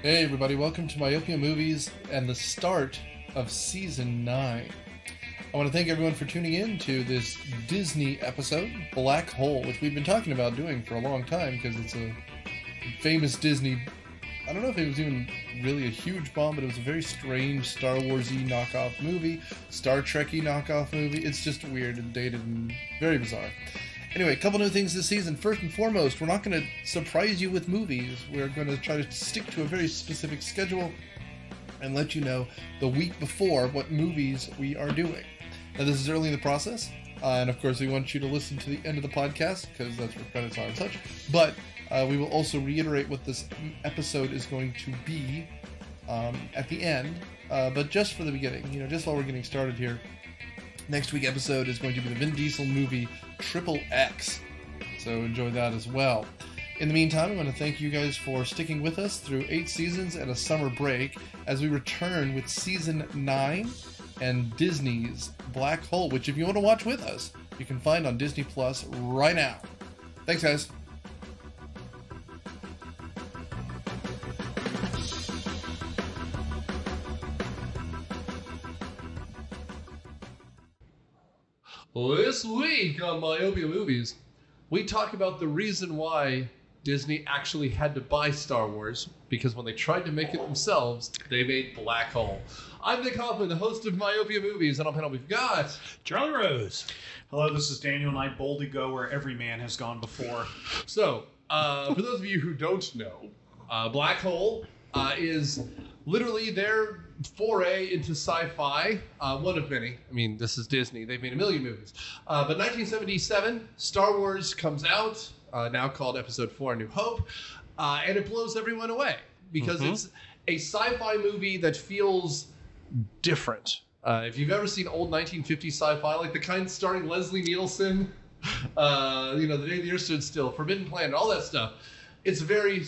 Hey everybody, welcome to Myopia Movies and the start of Season 9. I want to thank everyone for tuning in to this Disney episode, Black Hole, which we've been talking about doing for a long time because it's a famous Disney... I don't know if it was even really a huge bomb, but it was a very strange Star Wars-y knockoff movie, Star Trek-y knockoff movie. It's just weird and dated and very bizarre. Anyway, a couple new things this season. First and foremost, we're not going to surprise you with movies. We're going to try to stick to a very specific schedule and let you know the week before what movies we are doing. Now, this is early in the process, and of course, we want you to listen to the end of the podcast because that's where credits are and such. But we will also reiterate what this episode is going to be at the end, but just for the beginning, just while we're getting started here. Next week's episode is going to be the Vin Diesel movie Triple X, so enjoy that as well. In the meantime, I want to thank you guys for sticking with us through 8 seasons and a summer break as we return with Season 9 and Disney's Black Hole, which if you want to watch with us, you can find on Disney Plus right now. Thanks, guys. This week on Myopia Movies, we talk about the reason why Disney actually had to buy Star Wars, because when they tried to make it themselves, they made Black Hole. I'm Nic Hoffmann, the host of Myopia Movies, and on panel we've got... Charlie Rose. Hello, this is Daniel, and I boldly go where every man has gone before. So, for those of you who don't know, Black Hole is literally their foray into sci-fi, one of many. I mean, this is Disney. They've made a million movies. But 1977, Star Wars comes out, now called Episode 4, A New Hope, and it blows everyone away because it's a sci-fi movie that feels different. If you've ever seen old 1950s sci-fi, like the kind starring Leslie Nielsen, The Day the Earth Stood Still, Forbidden Planet, all that stuff, it's very...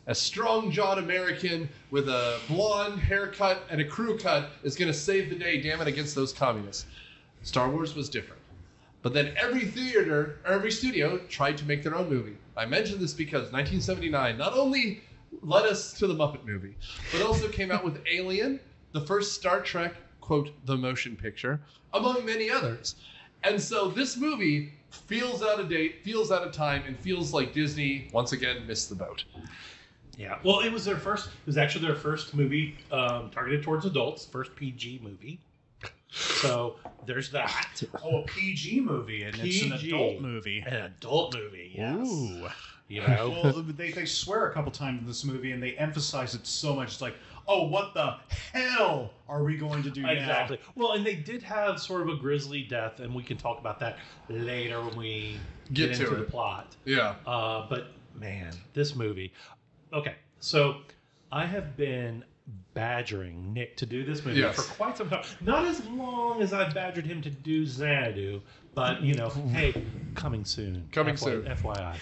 a strong-jawed American with a blonde haircut and a crew cut is going to save the day, damn it, against those communists. Star Wars was different. But then every theater, or every studio, tried to make their own movie. I mention this because 1979 not only led us to the Muppet movie, but also came out with Alien, the first Star Trek, quote, the motion picture, among many others. And so this movie feels out of date, feels out of time, and feels like Disney, once again, missed the boat. Yeah, well, it was actually their first movie targeted towards adults, first PG movie. So there's that. Oh, a PG movie, and it's an adult movie. An adult movie, yes. Ooh. Well, they swear a couple times in this movie, and they emphasize it so much. It's like, oh, what the hell are we going to do now? Exactly. Well, and they did have sort of a grisly death, and we can talk about that later when we get into the plot. Yeah. But, man, this movie... Okay, so I have been badgering Nick to do this movie for quite some time. Not as long as I've badgered him to do Xanadu, but, hey, coming soon. Coming soon. FYI.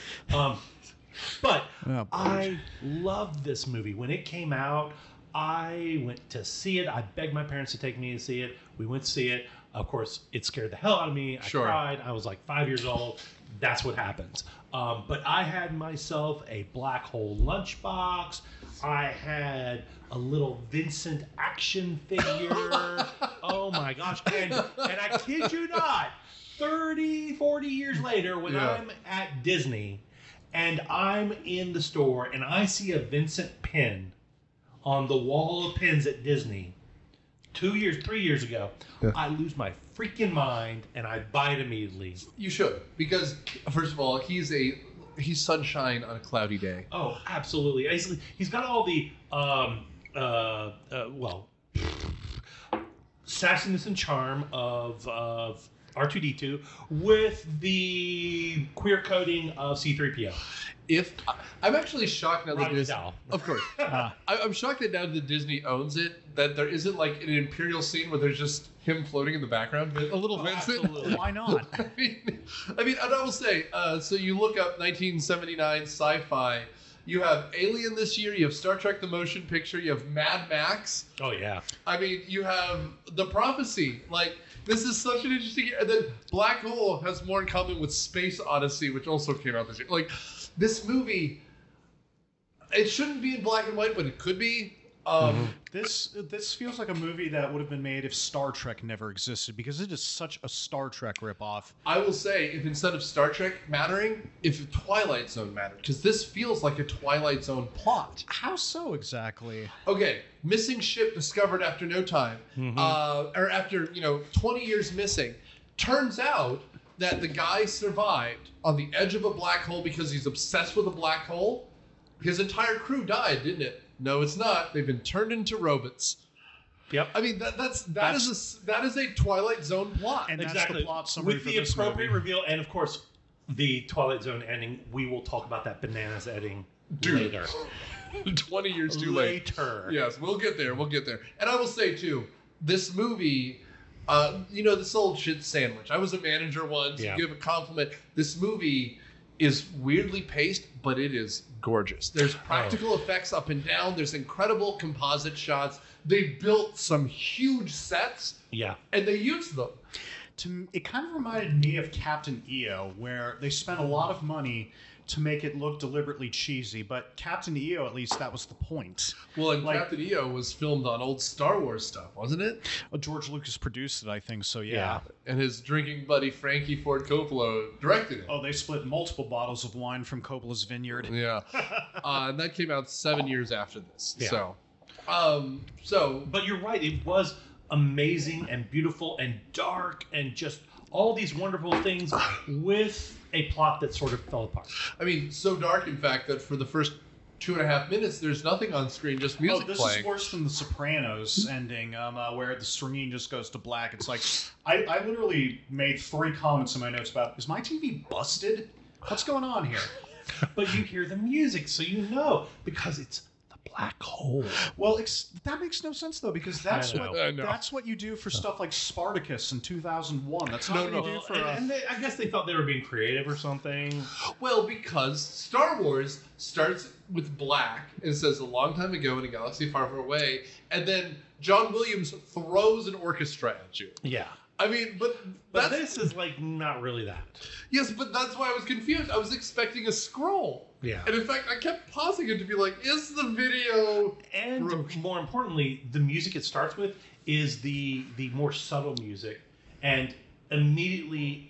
But I loved this movie. When it came out, I went to see it. I begged my parents to take me to see it. We went to see it. Of course, it scared the hell out of me. I cried. I was like 5 years old. That's what happens. But I had myself a Black Hole lunchbox. I had a little Vincent action figure. Oh my gosh. And I kid you not, 30, 40 years later, when I'm at Disney and I'm in the store and I see a Vincent pin on the wall of pins at Disney 3 years ago, I lose my freaking mind and I buy it immediately. You should, because first of all, he's sunshine on a cloudy day. Oh, absolutely. He's got all the sassiness and charm of R2-D2 with the queer coding of C-3PO. I'm actually shocked now that Disney, of course, I'm shocked that now that Disney owns it, that there isn't like an Imperial scene where there's just him floating in the background, a little Vincent. Absolutely. Why not? I mean, and I will say, so you look up 1979 sci-fi, You have Alien this year. You have Star Trek: The Motion Picture. You have Mad Max. Oh yeah. I mean, you have The Prophecy. Like, this is such an interesting year. And then Black Hole has more in common with Space Odyssey, which also came out this year. Like, this movie, it shouldn't be in black and white, but it could be. This feels like a movie that would have been made if Star Trek never existed, because it is such a Star Trek ripoff. I will say, if instead of Star Trek mattering, if Twilight Zone mattered, because this feels like a Twilight Zone plot. How so exactly? Okay, missing ship discovered after no time, or after 20 years missing. Turns out that the guy survived on the edge of a black hole because he's obsessed with a black hole. His entire crew died, didn't it? No, it's not. They've been turned into robots. Yep. I mean, that is a Twilight Zone plot. And that's exactly. the plot summary with for the this appropriate movie. reveal, and of course, the Twilight Zone ending. We will talk about that bananas ending later. 20 years too late. Later. Yes, we'll get there. We'll get there. And I will say too, this movie, this old shit sandwich. I was a manager once. Yeah. Give a compliment. This movie is weirdly paced, but it is gorgeous. There's practical effects up and down. There's incredible composite shots. They built some huge sets. Yeah. And they used them. It kind of reminded me of Captain EO, where they spent a lot of money to make it look deliberately cheesy, but Captain EO, at least, that was the point. Well, and Captain EO was filmed on old Star Wars stuff, wasn't it? George Lucas produced it, I think, so yeah. And his drinking buddy Frankie Ford Coppola directed it. Oh, they split multiple bottles of wine from Coppola's vineyard. Yeah. And that came out 7 years after this. Yeah. So, But you're right. It was amazing and beautiful and dark and just all these wonderful things with a plot that sort of fell apart. I mean, so dark, in fact, that for the first 2.5 minutes, there's nothing on screen, just music this playing. is worse than The Sopranos ending, where the screen just goes to black. It's like, I literally made 3 comments in my notes about, is my TV busted? What's going on here? But you hear the music, so you know, because it's the black hole. Well, that makes no sense, though, because that's I know. that's what you do for stuff like Spartacus in 2001. That's not what you do for... I guess they thought they were being creative or something. Well, because Star Wars starts with black and says a long time ago in a galaxy far, far away, and then John Williams throws an orchestra at you. Yeah. I mean, but this is like not really that. Yes, but that's why I was confused. I was expecting a scroll. Yeah. And in fact, I kept pausing it to be like, is the video... And more importantly, the music it starts with is the more subtle music, and immediately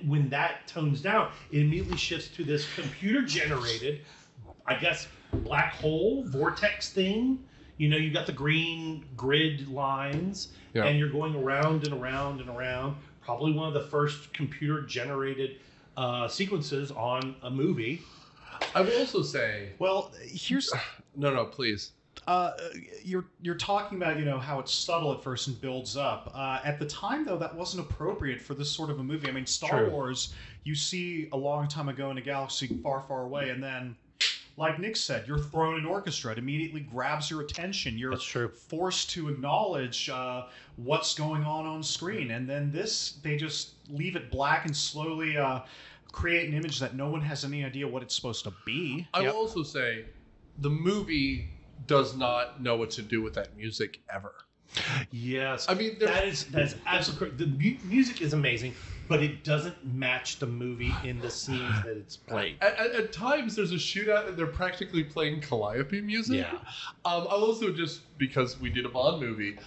when that tones down, it immediately shifts to this computer-generated, I guess, black hole vortex thing. You know, you got the green grid lines, and you're going around and around and around. Probably one of the first computer-generated sequences on a movie. I will also say... Well, here's... No, please. You're talking about, how it's subtle at first and builds up. At the time, though, that wasn't appropriate for this sort of a movie. I mean, Star Wars, you see a long time ago in a galaxy far, far away, and then... Like Nick said, you're thrown an orchestra. It immediately grabs your attention. You're forced to acknowledge what's going on screen. And then they just leave it black and slowly create an image that no one has any idea what it's supposed to be. I will also say, the movie does not know what to do with that music ever. Yes. I mean, that's absolutely correct. The music is amazing, but it doesn't match the movie in the scenes that it's played. At times, there's a shootout and they're practically playing Calliope music. Yeah. I'll also, just because we did a Bond movie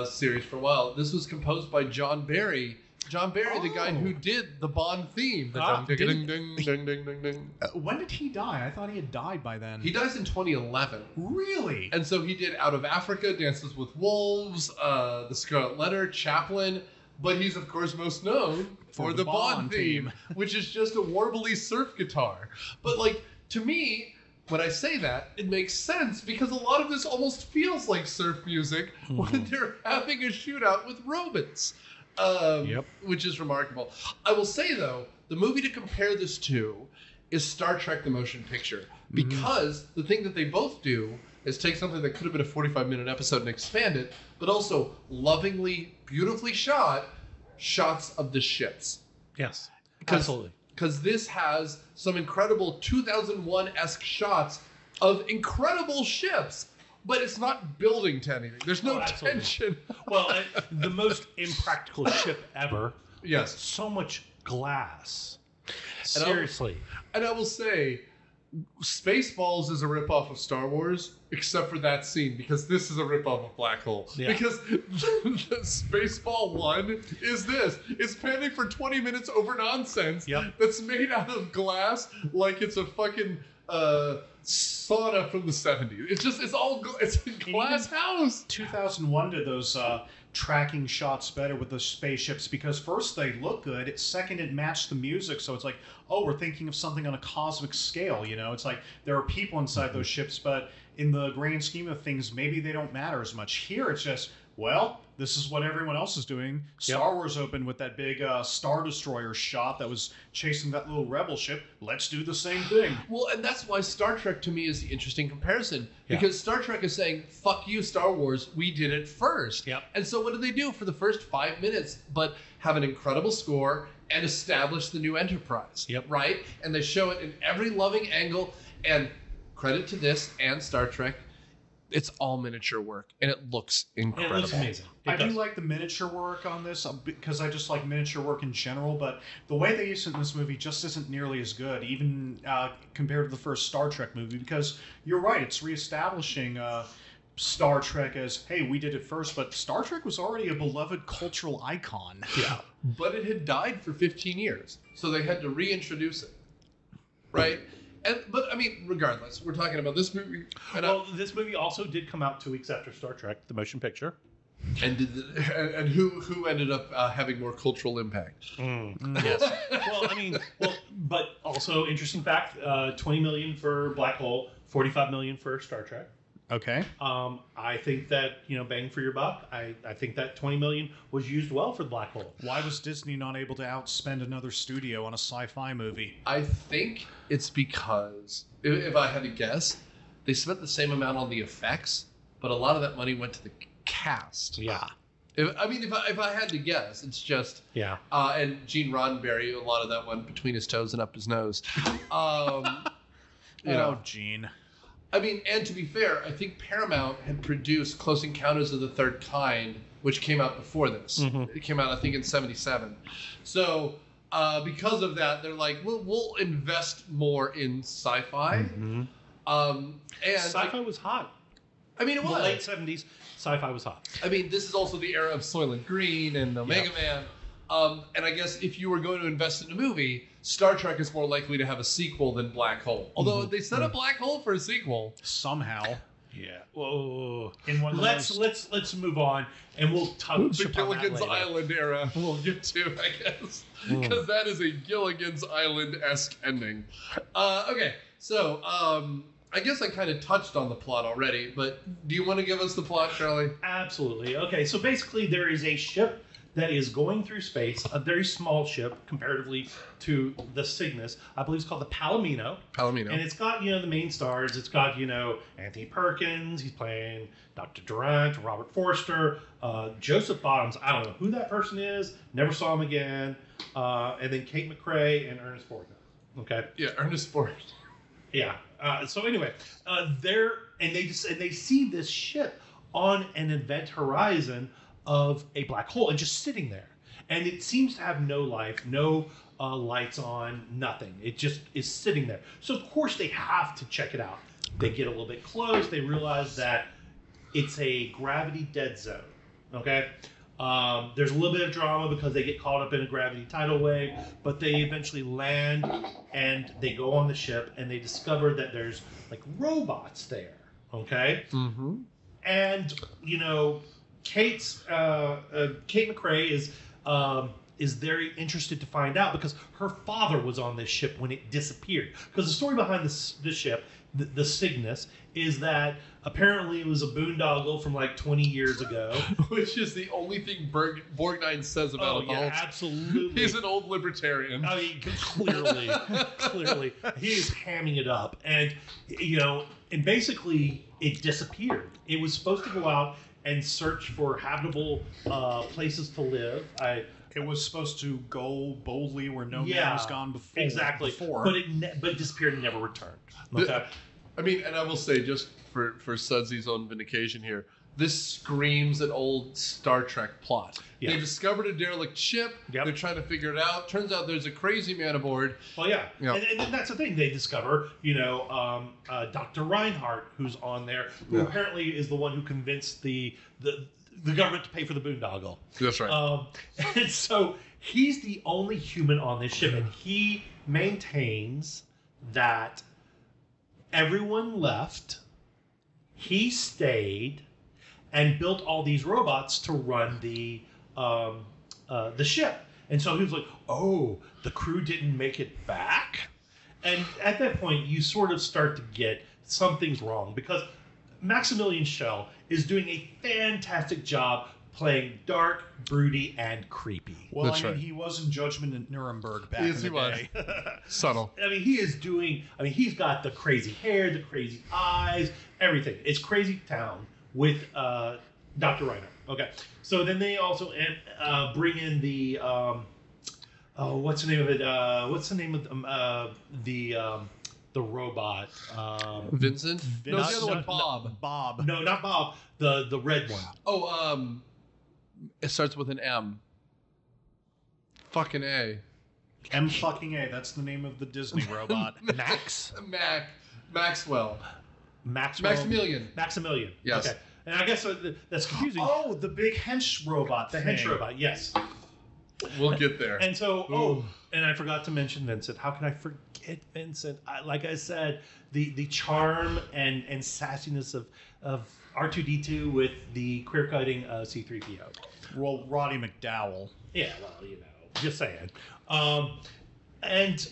series for a while, this was composed by John Barry. John Barry, the guy who did the Bond theme. Ding, ding, ding, ding, ding, ding. When did he die? I thought he had died by then. He dies in 2011. Really? And so he did Out of Africa, Dances with Wolves, The Scarlet Letter, Chaplin, but he's, of course, most known for the Bond theme, which is just a warbly surf guitar. But, to me, when I say that, it makes sense, because a lot of this almost feels like surf music when they're having a shootout with robots. Which is remarkable. I will say, though, the movie to compare this to is Star Trek: The Motion Picture, because the thing that they both do is take something that could have been a 45-minute episode and expand it, but also lovingly, beautifully shots of the ships. Yes, absolutely. because this has some incredible 2001-esque shots of incredible ships, but it's not building to anything. There's no tension. Well, the most impractical ship ever. Yes. So much glass. Seriously. And I will say, Spaceballs is a ripoff of Star Wars, except for that scene, because this is a ripoff of Black Hole. Yeah. Because the Spaceball 1 is this. It's panning for 20 minutes over nonsense that's made out of glass like it's a fucking sauna from the 70s. It's a glass house. 2001 did those tracking shots better with the spaceships, because first they look good, second it matched the music, so it's like, oh, we're thinking of something on a cosmic scale, you know? It's like there are people inside those ships, but in the grand scheme of things, maybe they don't matter as much. Here it's just, well, this is what everyone else is doing. Star Wars opened with that big Star Destroyer shot that was chasing that little rebel ship. Let's do the same thing. Well, and that's why Star Trek to me is the interesting comparison. Because Star Trek is saying, fuck you, Star Wars, we did it first. And so what do they do for the first 5 minutes but have an incredible score and establish the new Enterprise? Right? And they show it in every loving angle. And credit to this and Star Trek, it's all miniature work, and it looks incredible. It looks amazing. I do like the miniature work on this, because I just like miniature work in general, but the way they use it in this movie just isn't nearly as good, even compared to the first Star Trek movie, because you're right, it's reestablishing Star Trek as, hey, we did it first, but Star Trek was already a beloved cultural icon. Yeah, but it had died for 15 years, so they had to reintroduce it, right? But I mean, regardless, we're talking about this movie. This movie also did come out 2 weeks after Star Trek, the motion picture. And who ended up having more cultural impact? Yes. But also interesting fact: $20 million for Black Hole, $45 million for Star Trek. Okay. I think that, bang for your buck. I think that $20 million was used well for the Black Hole. Why was Disney not able to outspend another studio on a sci-fi movie? I think it's because, if I had to guess, they spent the same amount on the effects, but a lot of that money went to the cast. Yeah. If I had to guess, it's just and Gene Roddenberry, a lot of that went between his toes and up his nose. Gene. I mean, and to be fair, I think Paramount had produced Close Encounters of the Third Kind, which came out before this. It came out, I think, in '77. So because of that, they're like, we'll invest more in sci-fi. And sci-fi was hot. I mean, it was. The late '70s, sci-fi was hot. I mean, this is also the era of Soylent Green and Omega Man. And I guess if you were going to invest in a movie, Star Trek is more likely to have a sequel than Black Hole. Although they set up Black Hole for a sequel somehow. Yeah. Whoa. Let's move on, and we'll touch the Gilligan's Island era. We'll get to, I guess, because that is a Gilligan's Island-esque ending. Okay, so I guess I kind of touched on the plot already, but do you want to give us the plot, Charlie? Absolutely. Okay, so basically there is a ship that is going through space, a very small ship comparatively to the Cygnus. I believe it's called the Palomino. Palomino. And it's got, the main stars. It's got, Anthony Perkins. He's playing Dr. Durant, Robert Forster, Joseph Bottoms. I don't know who that person is. Never saw him again. And then Kate McRae and Ernest Borgnine. Okay? Yeah, Ernest Borgnine. Yeah. So anyway, they see this ship on an event horizon of a black hole and just sitting there, and it seems to have no life, no lights on, nothing. It just is sitting there. So of course they have to check it out. They get a little bit close. They realize that it's a gravity dead zone. Okay. There's a little bit of drama because they get caught up in a gravity tidal wave, but they eventually land and they go on the ship and they discover that there's like robots there. Okay. Mm-hmm. And Kate McRae is very interested to find out because her father was on this ship when it disappeared. Because the story behind this ship, the Cygnus, is that apparently it was a boondoggle from like 20 years ago. Which is the only thing Borgnine says about it. Yeah, absolutely. He's an old libertarian. I mean, clearly. He is hamming it up. And, and basically it disappeared. It was supposed to go out and search for habitable places to live. It was supposed to go boldly where no man has gone before. Exactly. But it disappeared and never returned. Okay. I mean, and I will say, just for Sudsy's own vindication here, this screams an old Star Trek plot. Yeah. They discovered a derelict ship. Yep. They're trying to figure it out. Turns out there's a crazy man aboard. Well, yeah. Yep. And that's the thing. They discover, Dr. Reinhardt, who's on there, who apparently is the one who convinced the government to pay for the boondoggle. That's right. And so he's the only human on this ship, and he maintains that everyone left. He stayed and built all these robots to run the ship. And so he was like, oh, the crew didn't make it back? And at that point, you sort of start to get something's wrong, because Maximilian Schell is doing a fantastic job playing dark, broody, and creepy. Well, he was in Judgment at Nuremberg back in the day. Subtle. I mean, he's got the crazy hair, the crazy eyes, everything. It's Crazy Town with Dr. Reinhardt. Okay. So then they also bring in the, what's the name of it? What's the name of the robot? Vincent? No, the other one, Bob. Bob. No, not Bob. The red one. Oh, it starts with an M. Fucking A. M fucking A. That's the name of the Disney robot. Maxwell. Maximilian. Yes. Okay. And I guess that's confusing. Oh, the big hench robot. The hench robot, yes. We'll get there. And so, and I forgot to mention Vincent. How can I forget Vincent? Like I said, the charm and sassiness of R2-D2 with the queer-cutting C-3PO. Well, Roddy McDowell. Yeah, well, just saying. And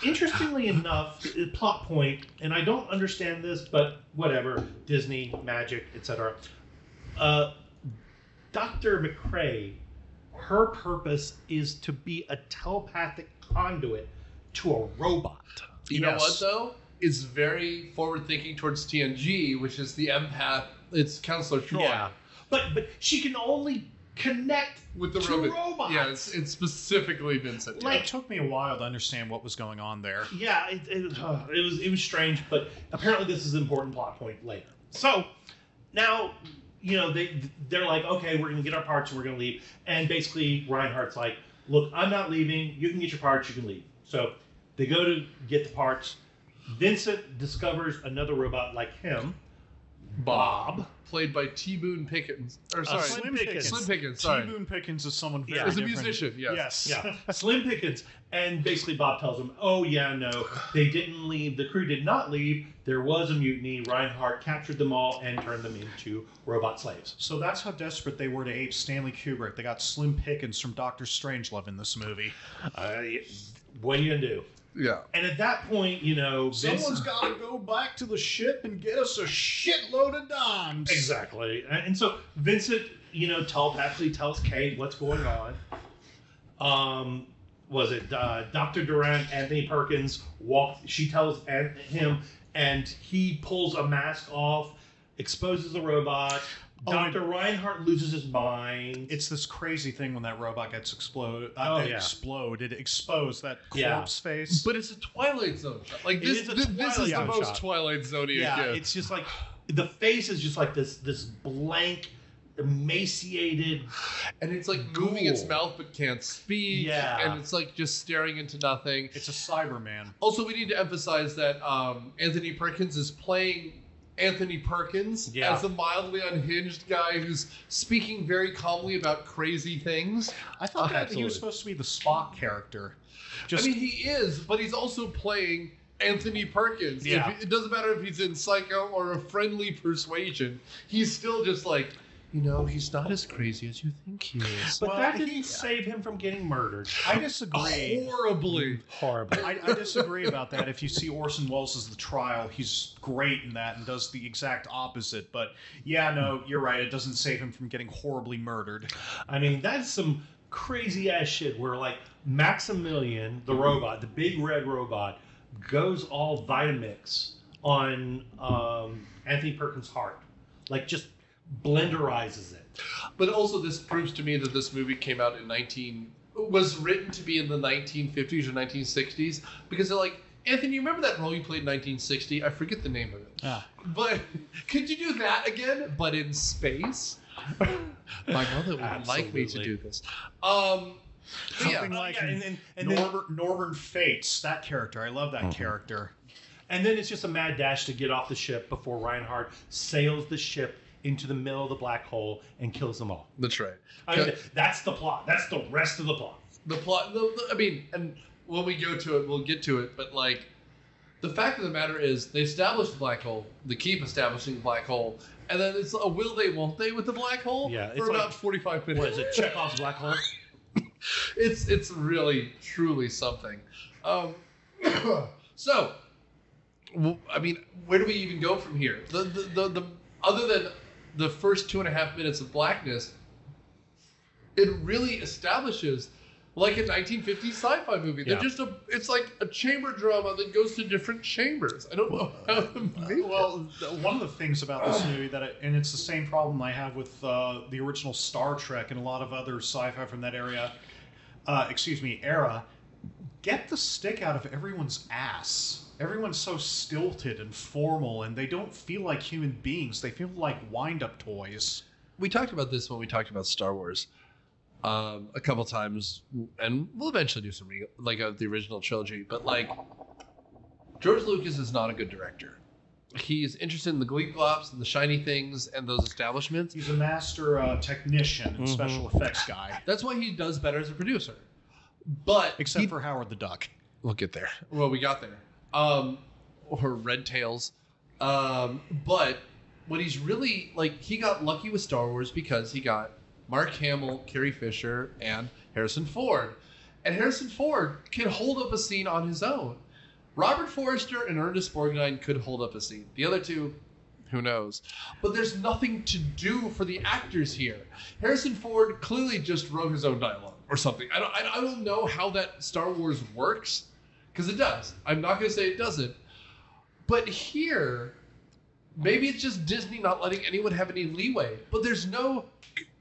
interestingly enough, the plot point, and I don't understand this, but whatever, Disney, magic, etc. Dr. McCrae, her purpose is to be a telepathic conduit to a robot. You know what, though? It's very forward-thinking towards TNG, which is the empath. It's Counselor Troy. Yeah. But she can only connect with the robots. Yeah, it's specifically Vincent. It took me a while to understand what was going on there. Yeah, it was strange, but apparently this is an important plot point later. So now, they're like, okay, we're gonna get our parts and we're gonna leave. And basically Reinhardt's like, look, I'm not leaving. You can get your parts. You can leave. So they go to get the parts. Vincent discovers another robot like him, Bob, played by T. Boone Pickens. Or sorry, Slim Pickens. Slim Pickens. Sorry. T. Boone Pickens is someone very He's a different. musician. Yes. Yeah. Slim Pickens. And basically Bob tells him, oh yeah, no, they didn't leave. The crew did not leave. There was a mutiny. Reinhardt captured them all and turned them into robot slaves. So that's how desperate they were to ape Stanley Kubrick. They got Slim Pickens from Dr. Strangelove in this movie. What are you gonna do? Yeah. And at that point, someone's got to go back to the ship and get us a shitload of dimes. Exactly. And so Vincent, telepathically tells Kate what's going on. Was it Dr. Durant, Anthony Perkins she tells him, and he pulls a mask off, exposes the robot. Dr. Reinhardt loses his mind. It's this crazy thing when that robot gets exploded. It exposed that corpse face. But it's a Twilight Zone shot. Like this is the most Twilight Zone-y. Yeah, it's just like the face is just like this blank, emaciated, and it's like moving its mouth but can't speak. Yeah, and it's like just staring into nothing. It's a Cyberman. Also, we need to emphasize that Anthony Perkins is playing Anthony Perkins as a mildly unhinged guy who's speaking very calmly about crazy things. I thought that he was supposed to be the Spock character. I mean, he is, but he's also playing Anthony Perkins. Yeah. It doesn't matter if he's in Psycho or A Friendly Persuasion. He's still just like, he's not as crazy as you think he is. But that didn't save him from getting murdered. I disagree. Horribly. I disagree about that. If you see Orson Welles' The Trial, he's great in that and does the exact opposite. But yeah, no, you're right. It doesn't save him from getting horribly murdered. I mean, that's some crazy ass shit where like Maximilian, the robot, the big red robot, goes all Vitamix on Anthony Perkins' heart. Like just blenderizes it. But also this proves to me that this movie came out in was written to be in the 1950s or 1960s because they're like, Anthony, you remember that role you played in 1960? I forget the name of it. But could you do that again, but in space? My mother would like me to do this. Something like Northern Fates, that character. I love that character. And then it's just a mad dash to get off the ship before Reinhardt sails the ship into the middle of the black hole and kills them all. That's right. I mean, that's the plot. That's the rest of the plot. The plot, I mean, and when we go to it, we'll get to it, but like, the fact of the matter is, they establish the black hole, they keep establishing the black hole, and then it's a will they, won't they with the black hole for about 45 minutes. What is it, Chekhov's black hole? It's really, truly something. So, I mean, where do we even go from here? The other than the first 2.5 minutes of blackness, it really establishes like a 1950s sci-fi movie. They're just it's like a chamber drama that goes to different chambers. I don't know how to make it. One of the things about this movie and it's the same problem I have with the original Star Trek and a lot of other sci-fi from that era, get the stick out of everyone's ass. Everyone's so stilted and formal, and they don't feel like human beings. They feel like wind-up toys. We talked about this when we talked about Star Wars a couple times, and we'll eventually do some the original trilogy. But like, George Lucas is not a good director. He's interested in the gleep glops and the shiny things and those establishments. He's a master technician and special effects guy. That's why he does better as a producer. But except for Howard the Duck. We'll get there. Well, we got there. Or Red Tails. But what he's really like, he got lucky with Star Wars because he got Mark Hamill, Carrie Fisher, and Harrison Ford. And Harrison Ford can hold up a scene on his own. Robert Forster and Ernest Borgnine could hold up a scene. The other two, who knows? But there's nothing to do for the actors here. Harrison Ford clearly just wrote his own dialogue or something. I don't know how that Star Wars works, because it does. I'm not going to say it doesn't. But here, maybe it's just Disney not letting anyone have any leeway. But there's no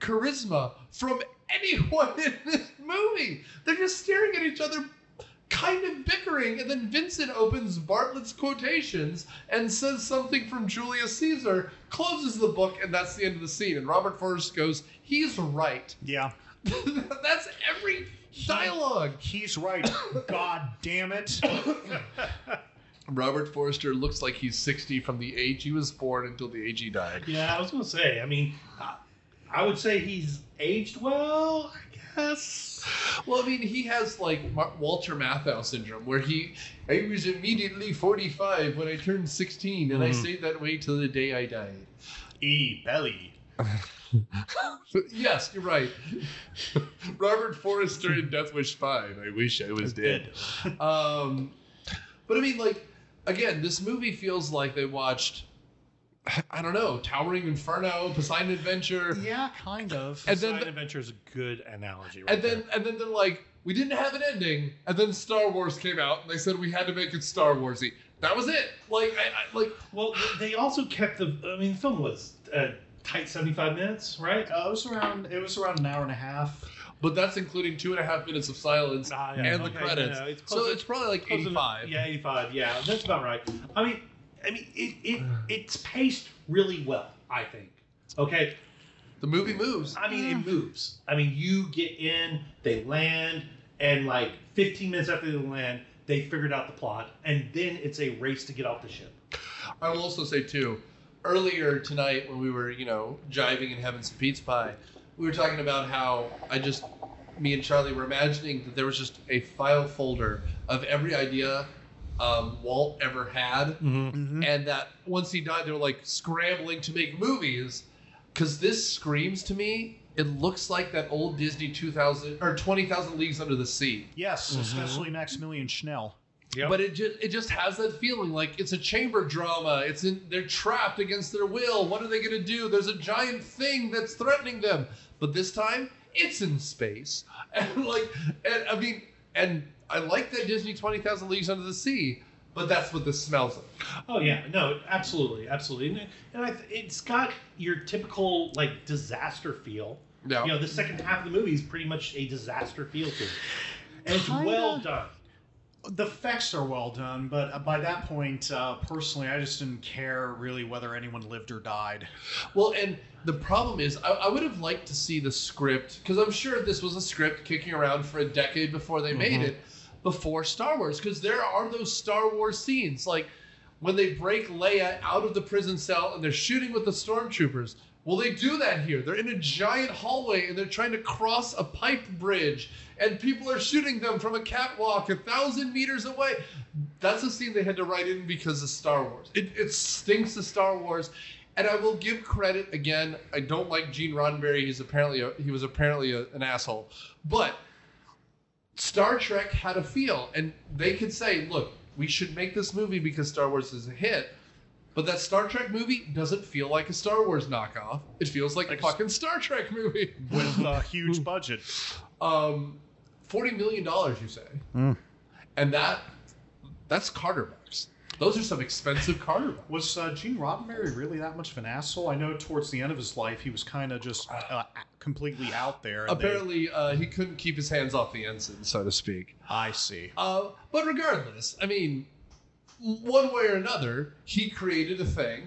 charisma from anyone in this movie. They're just staring at each other, kind of bickering, and then Vincent opens Bartlett's quotations and says something from Julius Caesar, closes the book, and that's the end of the scene. And Robert Forster goes, he's right. Yeah. That's every dialogue. He's right. God damn it. Robert Forster looks like he's 60 from the age he was born until the age he died. Yeah, I was going to say, I mean, I would say he's aged well, I guess. Well, I mean, he has like Walter Matthau syndrome, where I was immediately 45 when I turned 16, and I stayed that way till the day I died. Belly. Yes, you're right. Robert Forster in Death Wish 5. I wish I was dead. But I mean, like, again, this movie feels like they watched, I don't know, Towering Inferno, Poseidon Adventure. Yeah, kind of. And Poseidon Adventure is a good analogy, right? And then they're like, we didn't have an ending, and then Star Wars came out, and they said we had to make it Star Warsy. That was it. Like, well, they also kept the film was tight 75 minutes, right? It was around an hour and a half. But that's including 2.5 minutes of silence and the credits. So it's probably like 85. 85. Yeah, that's about right. I mean, it's paced really well, I think. Okay. The movie moves. I mean, it moves. I mean, you get in, they land, and like 15 minutes after they land, they figured out the plot, and then it's a race to get off the ship. I will also say, too, earlier tonight when we were, jiving and having some pizza pie, we were talking about how me and Charlie were imagining that there was just a file folder of every idea Walt ever had, and that once he died, they were like scrambling to make movies, because this screams to me, it looks like that old Disney 2000 or 20,000 Leagues Under the Sea. Yes, especially Maximilian Schell. Yep. But it just has that feeling like it's a chamber drama. They're trapped against their will. What are they going to do? There's a giant thing that's threatening them. But this time, it's in space. And I like that Disney 20,000 Leagues Under the Sea, but that's what this smells like. Oh yeah, no, absolutely. And it's got your typical like disaster feel. Yeah. You know, the second half of the movie is pretty much a disaster feel to it. And it's well done. The effects are well done, but by that point, personally, I just didn't care really whether anyone lived or died. Well, and the problem is, I would have liked to see the script, because I'm sure this was a script kicking around for a decade before they made it, before Star Wars, because there are those Star Wars scenes, like when they break Leia out of the prison cell and they're shooting with the stormtroopers. Well, they do that here. They're in a giant hallway and they're trying to cross a pipe bridge and people are shooting them from a catwalk 1,000 meters away. That's a scene they had to write in because of Star Wars. It stinks of Star Wars. And I will give credit again. I don't like Gene Roddenberry. He was apparently an asshole. But Star Trek had a feel, and they could say, look, we should make this movie because Star Wars is a hit. But that Star Trek movie doesn't feel like a Star Wars knockoff. It feels like a fucking Star Trek movie. With a huge budget. $40 million, you say. And that's Carter bucks. Those are some expensive Carter bucks. Was Gene Roddenberry really that much of an asshole? I know towards the end of his life, he was kind of just completely out there. Apparently, he couldn't keep his hands off the ensign, so to speak. I see. But regardless, I mean, one way or another, he created a thing,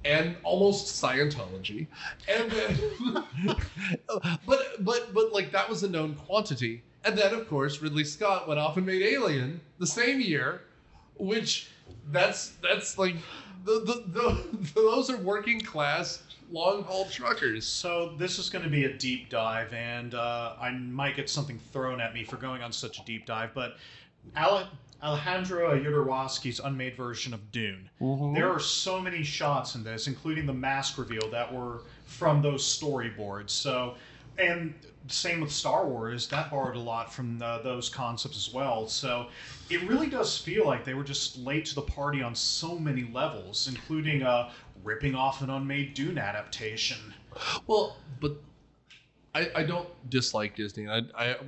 and almost Scientology, and then, but like that was a known quantity. And then, of course, Ridley Scott went off and made Alien the same year, which that's like those are working class long haul truckers. So this is going to be a deep dive, and I might get something thrown at me for going on such a deep dive, but Alejandro Jodorowsky's unmade version of Dune. There are so many shots in this, including the mask reveal, that were from those storyboards. So, and same with Star Wars, that borrowed a lot from those concepts as well. So it really does feel like they were just late to the party on so many levels, including ripping off an unmade Dune adaptation. Well, but I don't dislike Disney.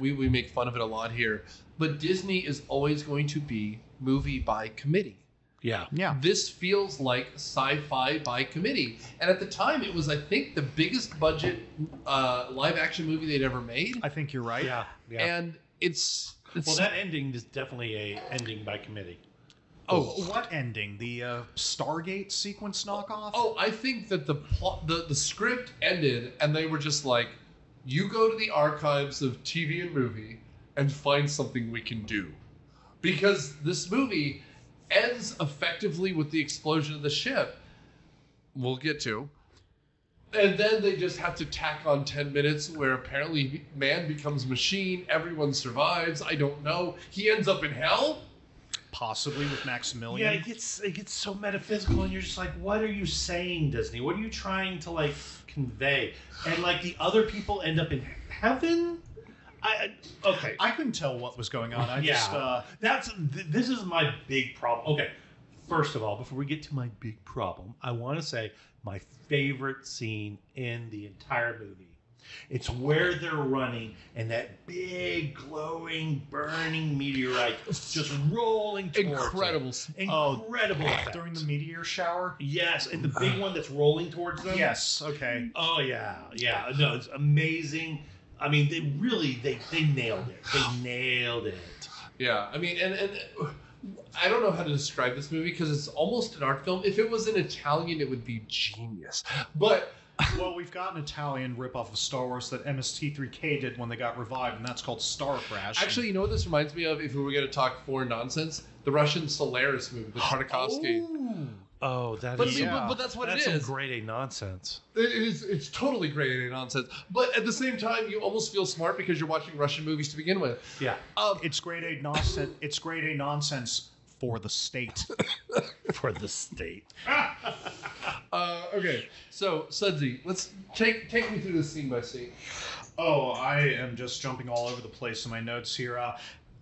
We make fun of it a lot here. But Disney is always going to be movie by committee. Yeah. This feels like sci-fi by committee. And at the time, it was, I think, the biggest budget live-action movie they'd ever made. I think you're right. Yeah. And it's well, that ending is definitely a ending by committee. Oh, what ending? The Stargate sequence knockoff? Oh, I think that the script ended, and they were just like, you go to the archives of TV and movie and find something we can do. Because this movie ends effectively with the explosion of the ship. We'll get to. And then they just have to tack on 10 minutes where apparently man becomes machine, everyone survives, I don't know. He ends up in hell? Possibly with Maximilian. Yeah, it gets so metaphysical, and you're just like, what are you saying, Disney? What are you trying to, like, convey? And, like, the other people end up in heaven? Okay. I couldn't tell what was going on. This is my big problem. Okay, first of all, before we get to my big problem, I want to say my favorite scene in the entire movie. It's where they're running and that big, glowing, burning meteorite just rolling towards Incredible. Incredible effect. During the meteor shower? Yes, and the big one that's rolling towards them. Yes, okay. Oh, yeah. No, it's amazing. I mean, they nailed it. They nailed it. Yeah, I mean, and I don't know how to describe this movie because it's almost an art film. If it was in Italian, it would be genius. But well, we've got an Italian ripoff of Star Wars that MST3K did when they got revived, and that's called Star Crash. Actually, you know what this reminds me of? If we were going to talk foreign nonsense, the Russian Solaris movie, the Tartakovsky. Oh, But that's what that's it is. some grade A nonsense. It's totally grade A nonsense. But at the same time, you almost feel smart because you're watching Russian movies to begin with. Yeah. It's grade A nonsense. It's grade A nonsense for the state. For the state. Okay, so Sudsy, let's take me through this scene by scene. Oh, I am just jumping all over the place in my notes here.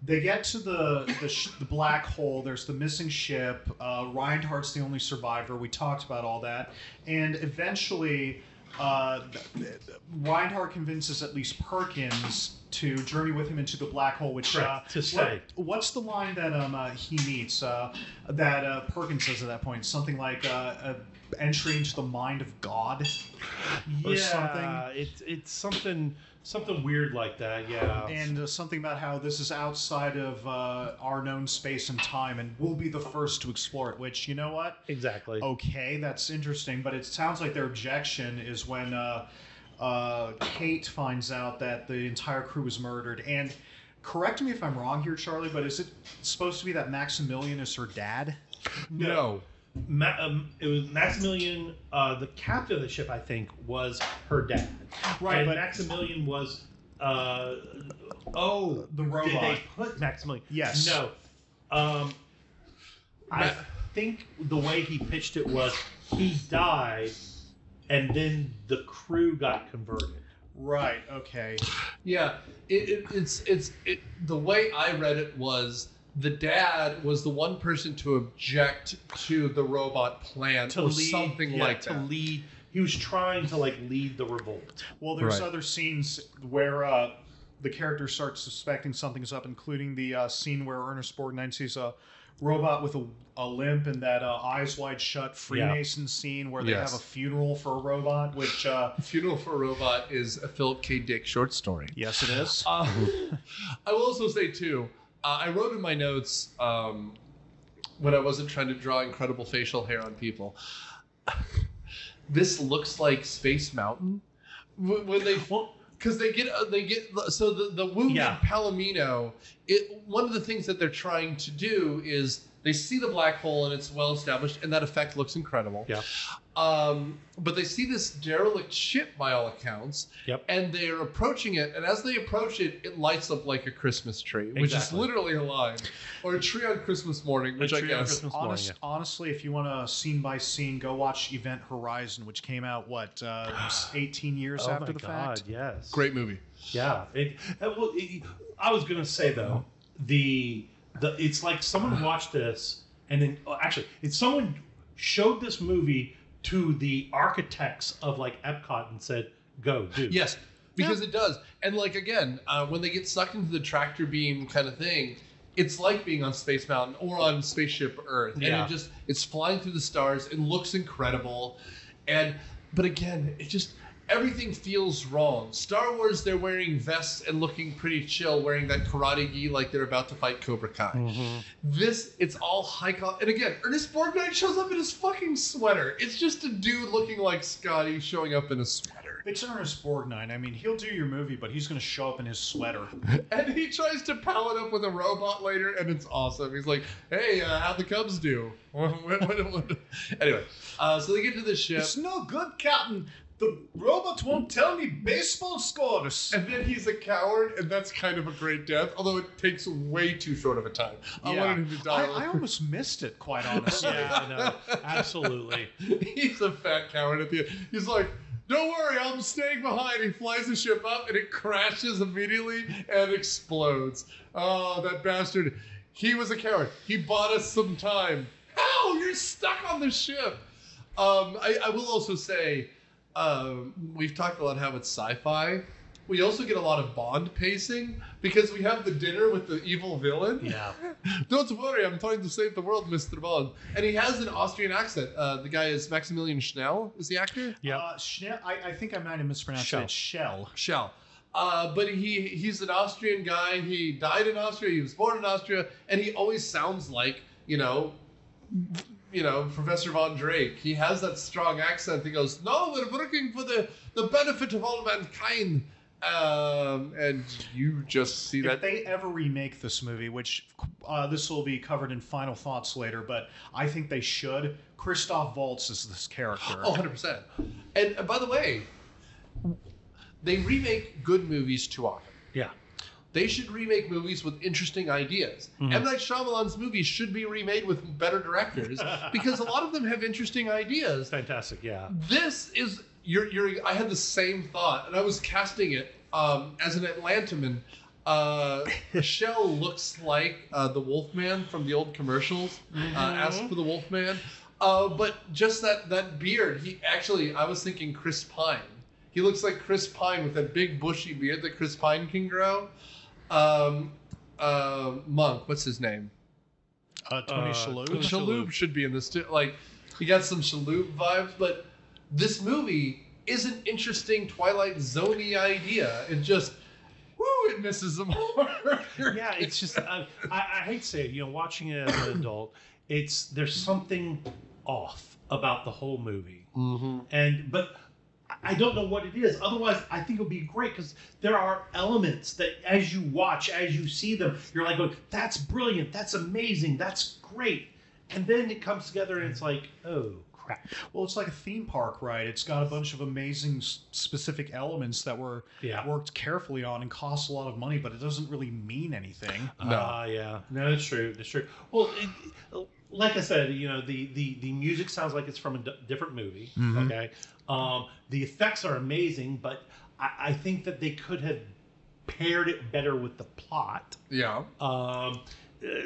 They get to the black hole. There's the missing ship. Reinhardt's the only survivor. We talked about all that. And eventually, Reinhardt convinces at least Perkins to journey with him into the black hole. Which to stay. What's the line that he meets that Perkins says at that point? Something like entry into the mind of God, or something. It's something weird like that. Yeah, and something about how this is outside of our known space and time, and we'll be the first to explore it. Which, you know what? Exactly. Okay, that's interesting, but it sounds like their objection is when Kate finds out that the entire crew was murdered. And correct me if I'm wrong here, Charlie, but is it supposed to be that Maximilian is her dad? No. It was Maximilian, the captain of the ship, I think, was her dad. Right, and but Maximilian was the robot. Did they put Maximilian? Yes. No. I think the way he pitched it was he died, and then the crew got converted. Right. Okay. Yeah, it's the way I read it was the dad was the one person to object to the robot plan or something like that. To lead, he was trying to lead the revolt. Well, there's other scenes where the character starts suspecting something's up, including the scene where Ernest Borgnine sees a robot with a limp, and that Eyes Wide Shut Freemason scene where they have a funeral for a robot, which... Funeral for a Robot is a Philip K. Dick short story. Yes, it is. I will also say, too, I wrote in my notes when I wasn't trying to draw incredible facial hair on people, this looks like Space Mountain. When they... Because they get so the wounded Palomino. One of the things that they're trying to do is they see the black hole and it's well established, and that effect looks incredible. Yeah. But they see this derelict ship by all accounts, and they are approaching it. And as they approach it, it lights up like a Christmas tree, which is literally a line, or a tree on Christmas morning, which I guess. Honestly, if you want a scene by scene, go watch Event Horizon, which came out 18 years after the fact. Yes. Great movie. Yeah. I was gonna say though, it's like someone watched this and then it's someone showed this movie to the architects of Epcot and said, "Go, do." Yes, because it does. And again, when they get sucked into the tractor beam kind of thing, it's like being on Space Mountain or on Spaceship Earth, and it's flying through the stars. It looks incredible, but again, everything feels wrong. Star Wars, they're wearing vests and looking pretty chill, wearing that karate gi like they're about to fight Cobra Kai. Mm-hmm. This, it's all high cost. And again, Ernest Borgnine shows up in his fucking sweater. It's just a dude looking like Scotty showing up in a sweater. It's Ernest Borgnine. I mean, he'll do your movie, but he's going to show up in his sweater. And he tries to pal it up with a robot later, and it's awesome. He's like, "Hey, how'd the Cubs do?" Anyway, so they get to the ship. It's no good, Captain. The robot won't tell me baseball scores. And then he's a coward, and that's kind of a great death, although it takes way too short of a time. I wanted him to die. I almost missed it, quite honestly. I know. Absolutely. He's a fat coward at the end. He's like, "Don't worry, I'm staying behind." He flies the ship up, and it crashes immediately and explodes. Oh, that bastard. He was a coward. He bought us some time. How? You're stuck on the ship. I will also say... we've talked a lot how it's sci-fi. We also get a lot of Bond pacing because we have the dinner with the evil villain. Yeah. "Don't worry, I'm trying to save the world, Mr. Bond." And he has an Austrian accent. The guy is Maximilian Schell, is the actor? Yeah. Schell, I think I might have mispronounced it. It's Schell. Schell. But he's an Austrian guy. He died in Austria. He was born in Austria. And he always sounds like, Professor Von Drake. He has that strong accent. He goes, "No, we're working for the benefit of all mankind." And you just see that. If they ever remake this movie, which this will be covered in final thoughts later, but I think they should, Christoph Waltz is this character. Oh, 100%. And by the way, they remake good movies too often. Yeah. They should remake movies with interesting ideas. Mm-hmm. M. Night Shyamalan's movies should be remade with better directors because a lot of them have interesting ideas. Fantastic, yeah. This is I had the same thought, and I was casting it as an Atlantaman. Schell looks like the Wolfman from the old commercials. Ask for the Wolfman, but just that beard. I was thinking Chris Pine. He looks like Chris Pine with that big bushy beard that Chris Pine can grow. Monk, what's his name? Tony Shalhoub. Shalhoub should be in this too. Like, he got some Shalhoub vibes, but this movie is an interesting Twilight Zone-y idea. It just, it misses the mark. Yeah, it's just, I hate to say it, watching it as an adult, there's something off about the whole movie. Mm-hmm. But I don't know what it is. Otherwise, I think it would be great because there are elements that as you watch, as you see them, you're like, that's brilliant, that's amazing, that's great. And then it comes together and it's like, oh, crap. Well, it's like a theme park ride. It's got a bunch of amazing specific elements that were worked carefully on and cost a lot of money, but it doesn't really mean anything. Yeah. No, that's true. That's true. Well, like I said, the music sounds like it's from a different movie. Mm-hmm. Okay. The effects are amazing, but I think that they could have paired it better with the plot. Yeah.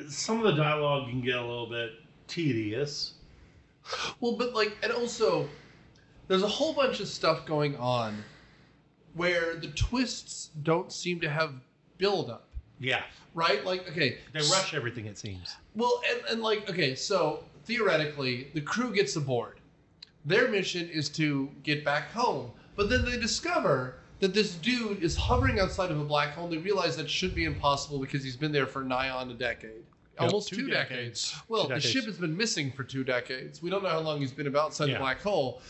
Some of the dialogue can get a little bit tedious. Well, but and also, there's a whole bunch of stuff going on where the twists don't seem to have build up. Yeah. Right? They rush everything, it seems. Well, so theoretically, the crew gets aboard. Their mission is to get back home. But then they discover that this dude is hovering outside of a black hole. They realize that should be impossible because he's been there for nigh on a decade. Almost 2 decades. Well, the ship has been missing for 2 decades. We don't know how long he's been outside the black hole.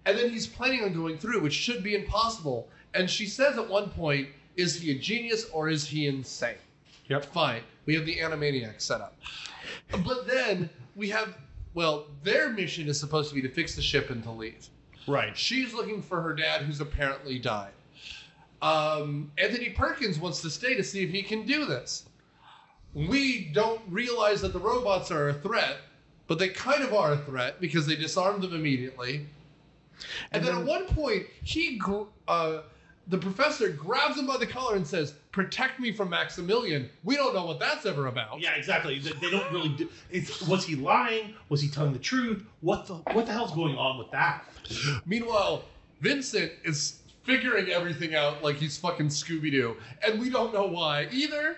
And then he's planning on going through, which should be impossible. And she says at one point, is he a genius or is he insane? Yep. Fine. We have the Animaniacs set up. But then we have, their mission is supposed to be to fix the ship and to leave. Right. She's looking for her dad who's apparently died. Anthony Perkins wants to stay to see if he can do this. We don't realize that the robots are a threat, but they kind of are a threat because they disarmed them immediately. And then at one point, the professor grabs him by the collar and says, "Protect me from Maximilian." We don't know what that's ever about. Yeah, exactly. They don't really do. Was he lying? Was he telling the truth? What the hell's going on with that? Meanwhile, Vincent is figuring everything out like he's fucking Scooby-Doo, and we don't know why either.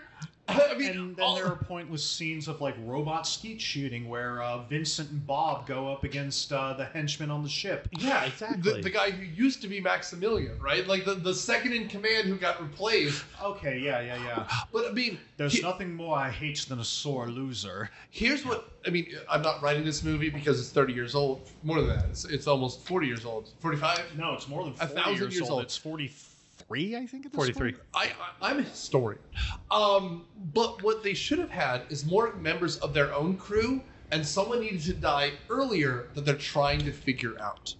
And then there are pointless scenes of robot skeet shooting where Vincent and Bob go up against the henchmen on the ship. Yeah, exactly. The guy who used to be Maximilian, right? The second in command who got replaced. Okay, yeah. But there's nothing more I hate than a sore loser. Here's what I'm not writing this movie because it's 30 years old. More than that, it's almost 40 years old. 45? No, it's more than 40 1,000 years old. It's 43, I think. At this 43. point. I'm a historian. But what they should have had is more members of their own crew, and someone needed to die earlier that they're trying to figure out.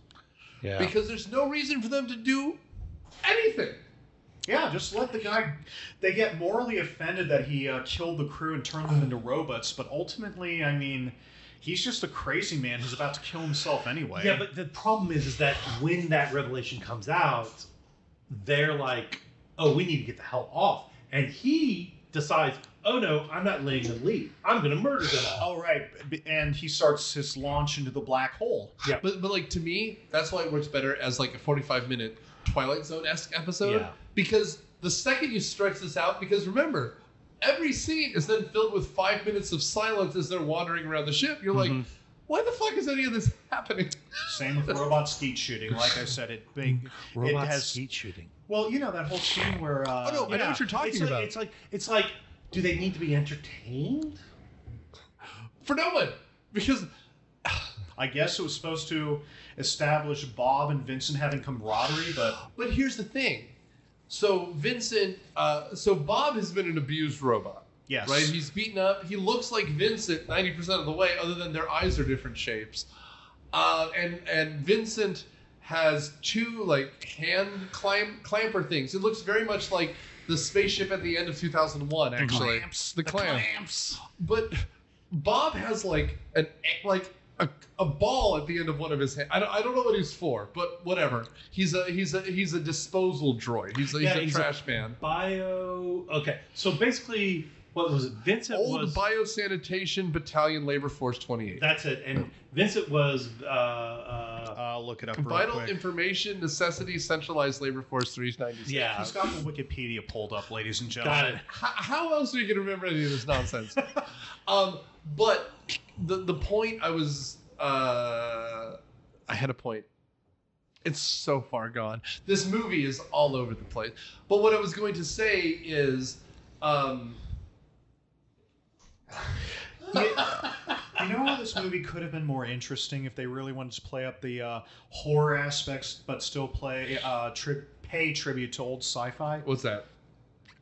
Yeah. Because there's no reason for them to do anything. Yeah, just let the guy... They get morally offended that he killed the crew and turned them into robots, but ultimately, he's just a crazy man who's about to kill himself anyway. Yeah, but the problem is that when that revelation comes out, they're like, oh, we need to get the hell off. And he decides, oh no, I'm not letting them leave. I'm going to murder them all. Oh, right. And he starts his launch into the black hole. Yeah. But to me, that's why it works better as a 45-minute Twilight Zone-esque episode. Yeah. Because the second you stretch this out, because remember, every scene is then filled with 5 minutes of silence as they're wandering around the ship. You're like, why the fuck is any of this happening? Same with robot skeet shooting. Like I said, skeet shooting. Well, that whole scene where... I know what you're talking about. It's like, do they need to be entertained? For no one. Because... I guess it was supposed to establish Bob and Vincent having camaraderie, but... But here's the thing. So Bob has been an abused robot. Yes. Right? He's beaten up. He looks like Vincent 90% of the way, other than their eyes are different shapes. And Vincent has 2 hand clamper things. It looks very much like the spaceship at the end of 2001, actually. The clamps. But Bob has a ball at the end of one of his hands. I don't know what he's for, but whatever. He's a disposal droid. He's a trash man. Okay. So basically, What was it? Vincent Old was Biosanitation Battalion Labor Force 28. That's it. And Vincent was I'll look it up real Vital quick. Information Necessity Centralized Labor Force 396. yeah. He's got the Wikipedia pulled up, ladies and gentlemen. Got it. How else are you going to remember any of this nonsense? But the point I was... I had a point. It's so far gone. This movie is all over the place. But what I was going to say is... You know how this movie could have been more interesting if they really wanted to play up the horror aspects, but still pay tribute to old sci-fi? What's that?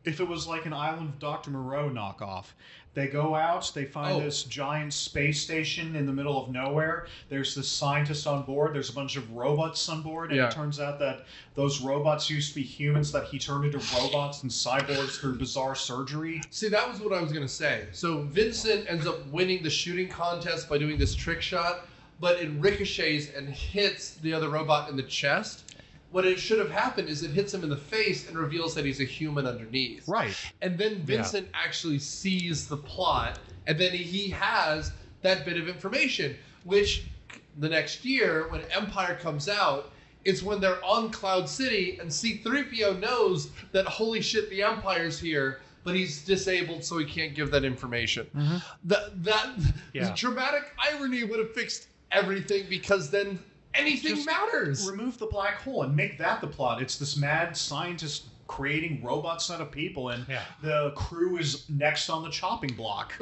If it was like an Island of Dr. Moreau knockoff. They go out, they find this giant space station in the middle of nowhere. There's this scientist on board. There's a bunch of robots on board. And it turns out that those robots used to be humans that he turned into robots and cyborgs through bizarre surgery. See, that was what I was going to say. So Vincent ends up winning the shooting contest by doing this trick shot, but it ricochets and hits the other robot in the chest. What it should have happened is it hits him in the face and reveals that he's a human underneath. Right. And then Vincent actually sees the plot, and then he has that bit of information, which the next year, when Empire comes out, it's when they're on Cloud City, and C-3PO knows that, holy shit, the Empire's here, but he's disabled, so he can't give that information. Mm-hmm. The dramatic irony would have fixed everything, because then... anything matters. Remove the black hole and make that the plot. It's this mad scientist creating robots out of people, and the crew is next on the chopping block.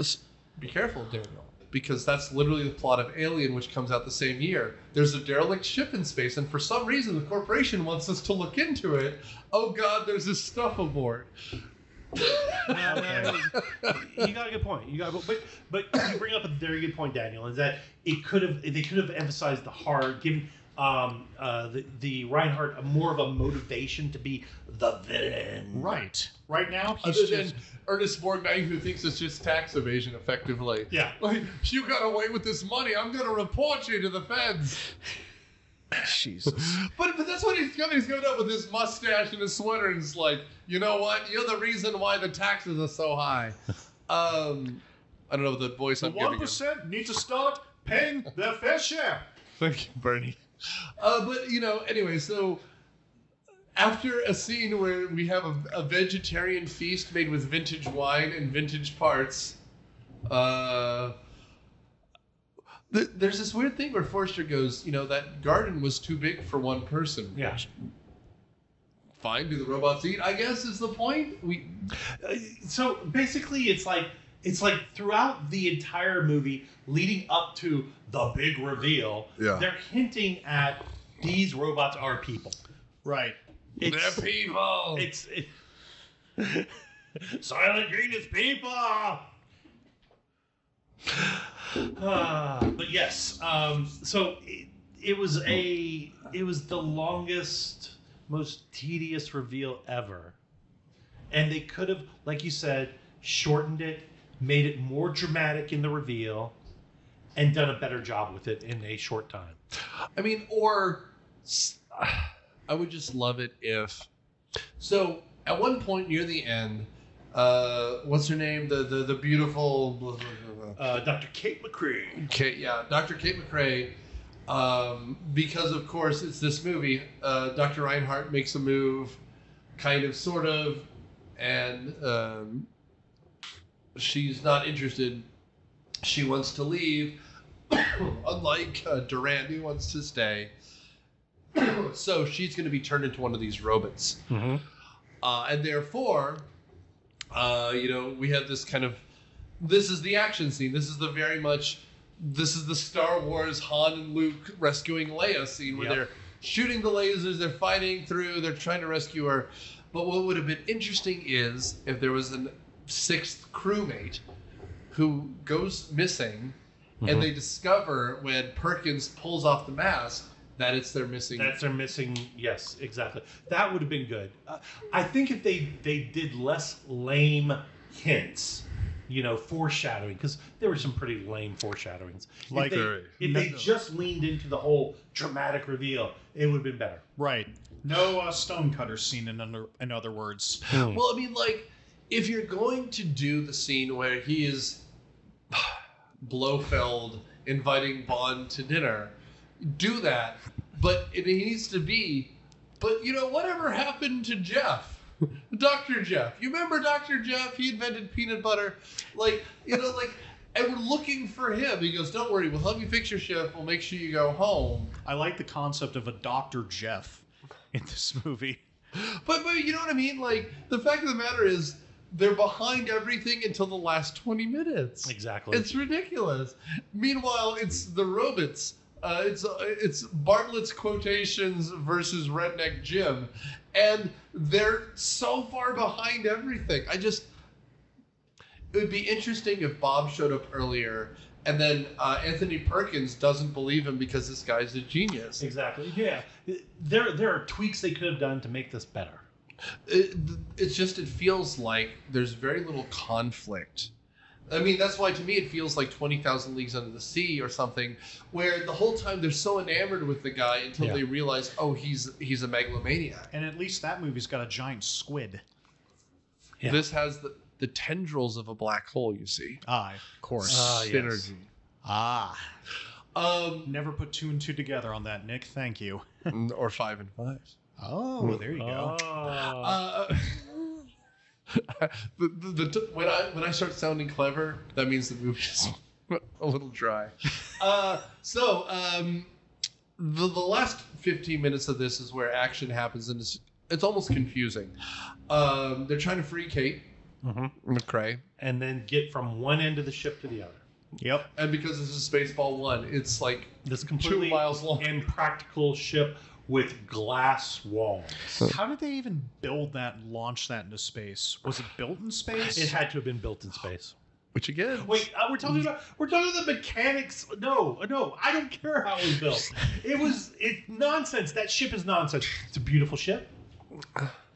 Be careful, Daniel, because that's literally the plot of Alien, which comes out the same year. There's a derelict ship in space, and for some reason, the corporation wants us to look into it. Oh God, there's this stuff aboard. You got a good point. But you bring up a very good point, Daniel, is that they could have emphasized the hard, giving the Reinhardt more of a motivation to be the villain. Right. Right now, he's other than Ernest Borgnine, who thinks it's just tax evasion, effectively. Yeah. Like, you got away with this money, I'm going to report you to the feds. Jesus. But that's what he's coming. He's coming up with his mustache and his sweater, and it's like, you know what? You're the reason why the taxes are so high. I don't know what the voice I'm giving him. 1% need to start paying their fair share. Thank you, Bernie. But, anyway, so after a scene where we have a vegetarian feast made with vintage wine and vintage parts, there's this weird thing where Forster goes, that garden was too big for one person. Yeah. Fine, do the robots eat, I guess, is the point. So basically, it's like throughout the entire movie, leading up to the big reveal, they're hinting at these robots are people. Right. They're people. Silent Green is people. But yes, so it was the longest, most tedious reveal ever, and they could have, like you said, shortened it, made it more dramatic in the reveal, and done a better job with it in a short time. I mean, or I would just love it if. So at one point near the end, what's her name? The beautiful Dr. Kate McCrae. Dr. Kate McCrae. Because of course it's this movie. Dr. Reinhardt makes a move, kind of, sort of, and she's not interested. She wants to leave, unlike Durant, who wants to stay. So she's going to be turned into one of these robots, and therefore. We have this kind of, this is the action scene. This is the Star Wars Han and Luke rescuing Leia scene where they're shooting the lasers, they're fighting through, they're trying to rescue her. But what would have been interesting is if there was a sixth crewmate who goes missing, and they discover when Perkins pulls off the mask that it's their missing. That's their missing. Yes, exactly. That would have been good. I think if they did less lame hints, foreshadowing, because there were some pretty lame foreshadowings. If they just leaned into the whole dramatic reveal, it would have been better. Right. No stonecutter scene, in other words. Well, I mean, like, if you're going to do the scene where he is Blofeld inviting Bond to dinner, do that. But it needs to be, but whatever happened to Jeff? Dr. Jeff. You remember Dr. Jeff? He invented peanut butter. And we're looking for him. He goes, don't worry, we'll help you fix your ship. We'll make sure you go home. I like the concept of a Dr. Jeff in this movie. But you know what I mean? Like, the fact of the matter is, they're behind everything until the last 20 minutes. Exactly. It's ridiculous. Meanwhile, it's the robots. It's Bartlett's quotations versus Redneck Jim. And they're so far behind everything. It would be interesting if Bob showed up earlier and then Anthony Perkins doesn't believe him because this guy's a genius. Exactly. Yeah. There are tweaks they could have done to make this better. It feels like there's very little conflict. I mean, that's why to me it feels like 20,000 Leagues Under the Sea or something, where the whole time they're so enamored with the guy until they realize, oh, he's a megalomaniac. And at least that movie's got a giant squid. Yeah. This has the tendrils of a black hole, you see. Of course. Synergy. Yes. Never put 2 and 2 together on that, Nick. Thank you. Or 5 and 5. Oh, there you go. When I start sounding clever, that means the movie's a little dry. The last 15 minutes of this is where action happens, and it's almost confusing. They're trying to free Kate McRae, and then get from one end of the ship to the other. Yep. And because this is Spaceball 1, it's like this completely 2 miles long, impractical ship with glass walls. How did they even build that and launch that into space? Was it built in space? It had to have been built in space. Which again? Wait, we're talking about the mechanics. No, I don't care how it was built. It's nonsense. That ship is nonsense. It's a beautiful ship.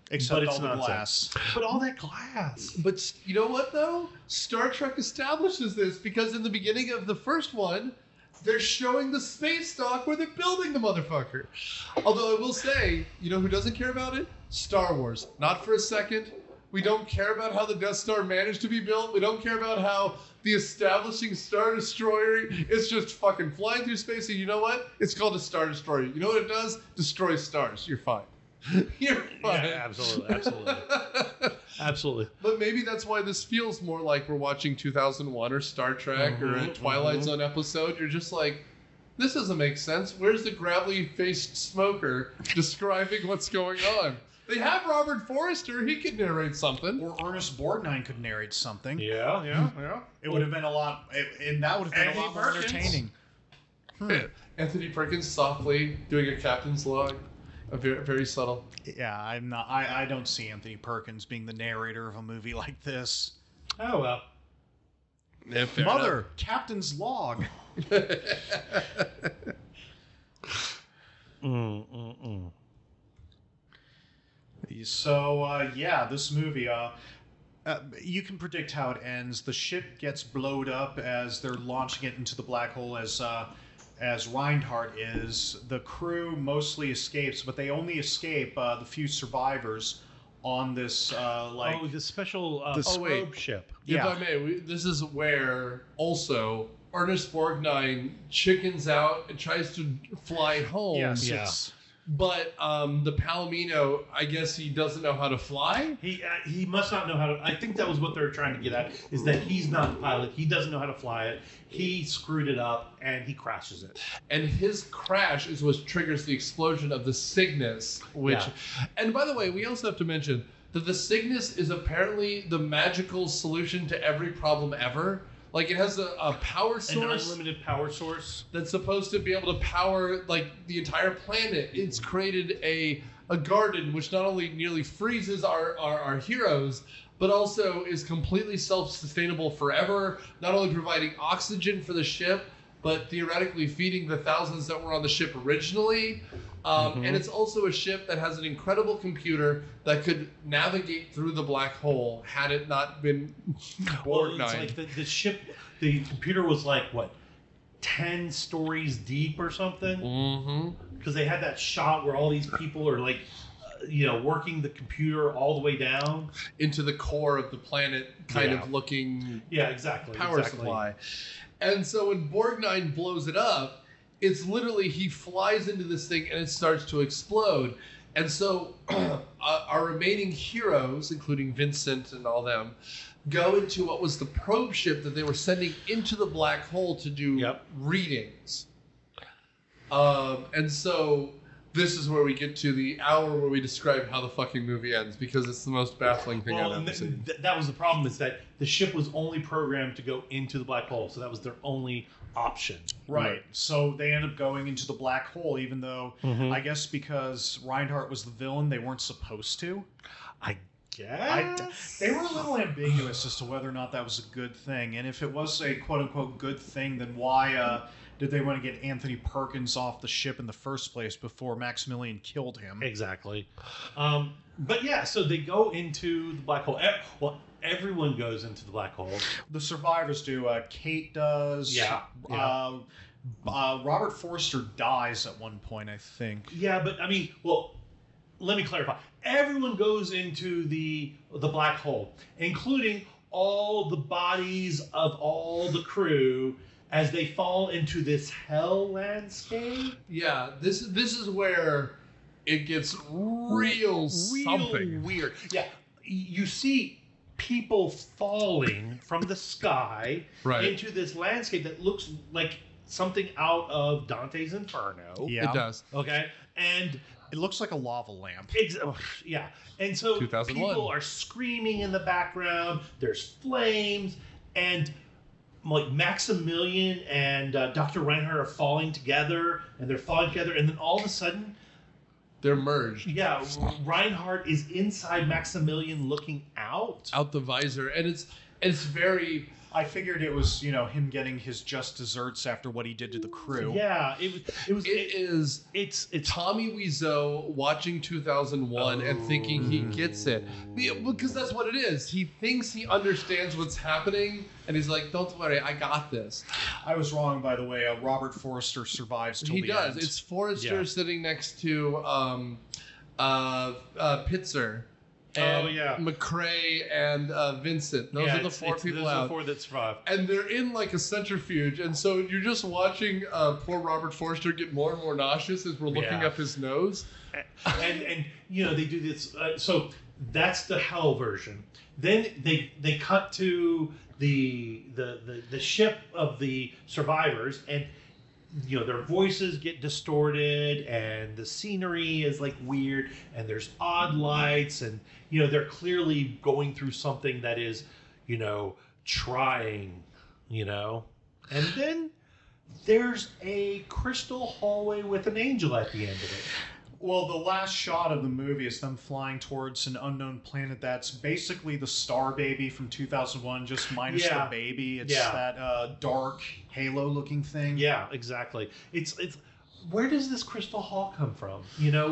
Except all the glass. But all that glass. But you know what, though? Star Trek establishes this because in the beginning of the first one, they're showing the space dock where they're building the motherfucker. Although I will say, you know who doesn't care about it? Star Wars. Not for a second. We don't care about how the Death Star managed to be built. We don't care about how the establishing Star Destroyer is just fucking flying through space. And you know what? It's called a Star Destroyer. You know what it does? Destroys stars. You're fine. You're fine. Yeah, absolutely. But maybe that's why this feels more like we're watching 2001 or Star Trek or a Twilight Zone episode. You're just like, this doesn't make sense. Where's the gravelly-faced smoker describing what's going on? They have Robert Forster. He could narrate something. Or Ernest Borgnine could narrate something. Yeah. It would have been a lot, and that would have been a lot more entertaining. Anthony Perkins softly doing a captain's log. Very, very subtle. Yeah, I'm not. I don't see Anthony Perkins being the narrator of a movie like this. Oh well. Yeah, Mother, enough. Captain's log. So this movie. You can predict how it ends. The ship gets blowed up as they're launching it into the black hole. As Reinhardt is, the crew mostly escapes, but they only escape the few survivors on this the special probe ship. If I may, this is where also Ernest Borgnine chickens out and tries to fly home. Yes. Yeah. But the Palomino, I guess he doesn't know how to fly. He must not know how to. I think that was what they were trying to get at, is that he's not the pilot. He doesn't know how to fly it. He screwed it up and he crashes it. And his crash is what triggers the explosion of the Cygnus. And by the way, we also have to mention that the Cygnus is apparently the magical solution to every problem ever. Like, it has a power source. An unlimited power source. That's supposed to be able to power, like, the entire planet. It's created a garden which not only nearly freezes our heroes, but also is completely self-sustainable forever, not only providing oxygen for the ship, but theoretically feeding the thousands that were on the ship originally. And it's also a ship that has an incredible computer that could navigate through the black hole had it not been Borgnine. Well, it's like the ship, the computer was like, 10 stories deep or something? Because they had that shot where all these people are like working the computer all the way down into the core of the planet, kind of looking power supply. And so when Borgnine blows it up, it's literally he flies into this thing and it starts to explode. And so our remaining heroes, including Vincent and all them, go into what was the probe ship that they were sending into the black hole to do readings. And so this is where we get to the hour where we describe how the fucking movie ends, because it's the most baffling thing I've ever seen. That was the problem, is that the ship was only programmed to go into the black hole, so that was their only option. Right. So they end up going into the black hole, even though, I guess because Reinhardt was the villain, they weren't supposed to. I guess. They were a little ambiguous as to whether or not that was a good thing. And if it was a quote-unquote good thing, then why did they want to get Anthony Perkins off the ship in the first place before Maximilian killed him? Exactly. But yeah, so they go into the black hole. Well, everyone goes into the black hole. The survivors do. Kate does. Yeah. Robert Forster dies at one point, I think. Yeah, but I mean, well, let me clarify. Everyone goes into the black hole, including all the bodies of all the crew, as they fall into this hell landscape. Yeah, this is where it gets real something weird. Yeah, you see people falling from the sky into this landscape that looks like something out of Dante's Inferno. Yeah, it does. Okay, and it looks like a lava lamp. Yeah, and so 2001. People are screaming in the background. There's flames, and like Maximilian and Dr. Reinhardt are falling together, and then all of a sudden they're merged. Yeah, Reinhardt is inside Maximilian, looking out the visor, and it's very. I figured it was, him getting his just desserts after what he did to the crew. Yeah, it's Tommy Wiseau watching 2001 and thinking he gets it, because that's what it is. He thinks he understands what's happening, and he's like, "Don't worry, I got this." I was wrong, by the way. Robert Forster survives till the end. It's Forster sitting next to Pitzer. And McCrae and Vincent. Those are the four people those out. Are the four that survive. And they're in like a centrifuge. And so you're just watching poor Robert Forster get more and more nauseous as we're looking up his nose. And they do this. So that's the hell version. Then they cut to the ship of the survivors, and their voices get distorted, and the scenery is like weird, and there's odd lights, and they're clearly going through something that is trying, and then there's a crystal hallway with an angel at the end of it. Well, the last shot of the movie is them flying towards an unknown planet that's basically the Star Baby from 2001, just minus the baby. It's that dark halo-looking thing. Yeah, exactly. It's where does this crystal hall come from?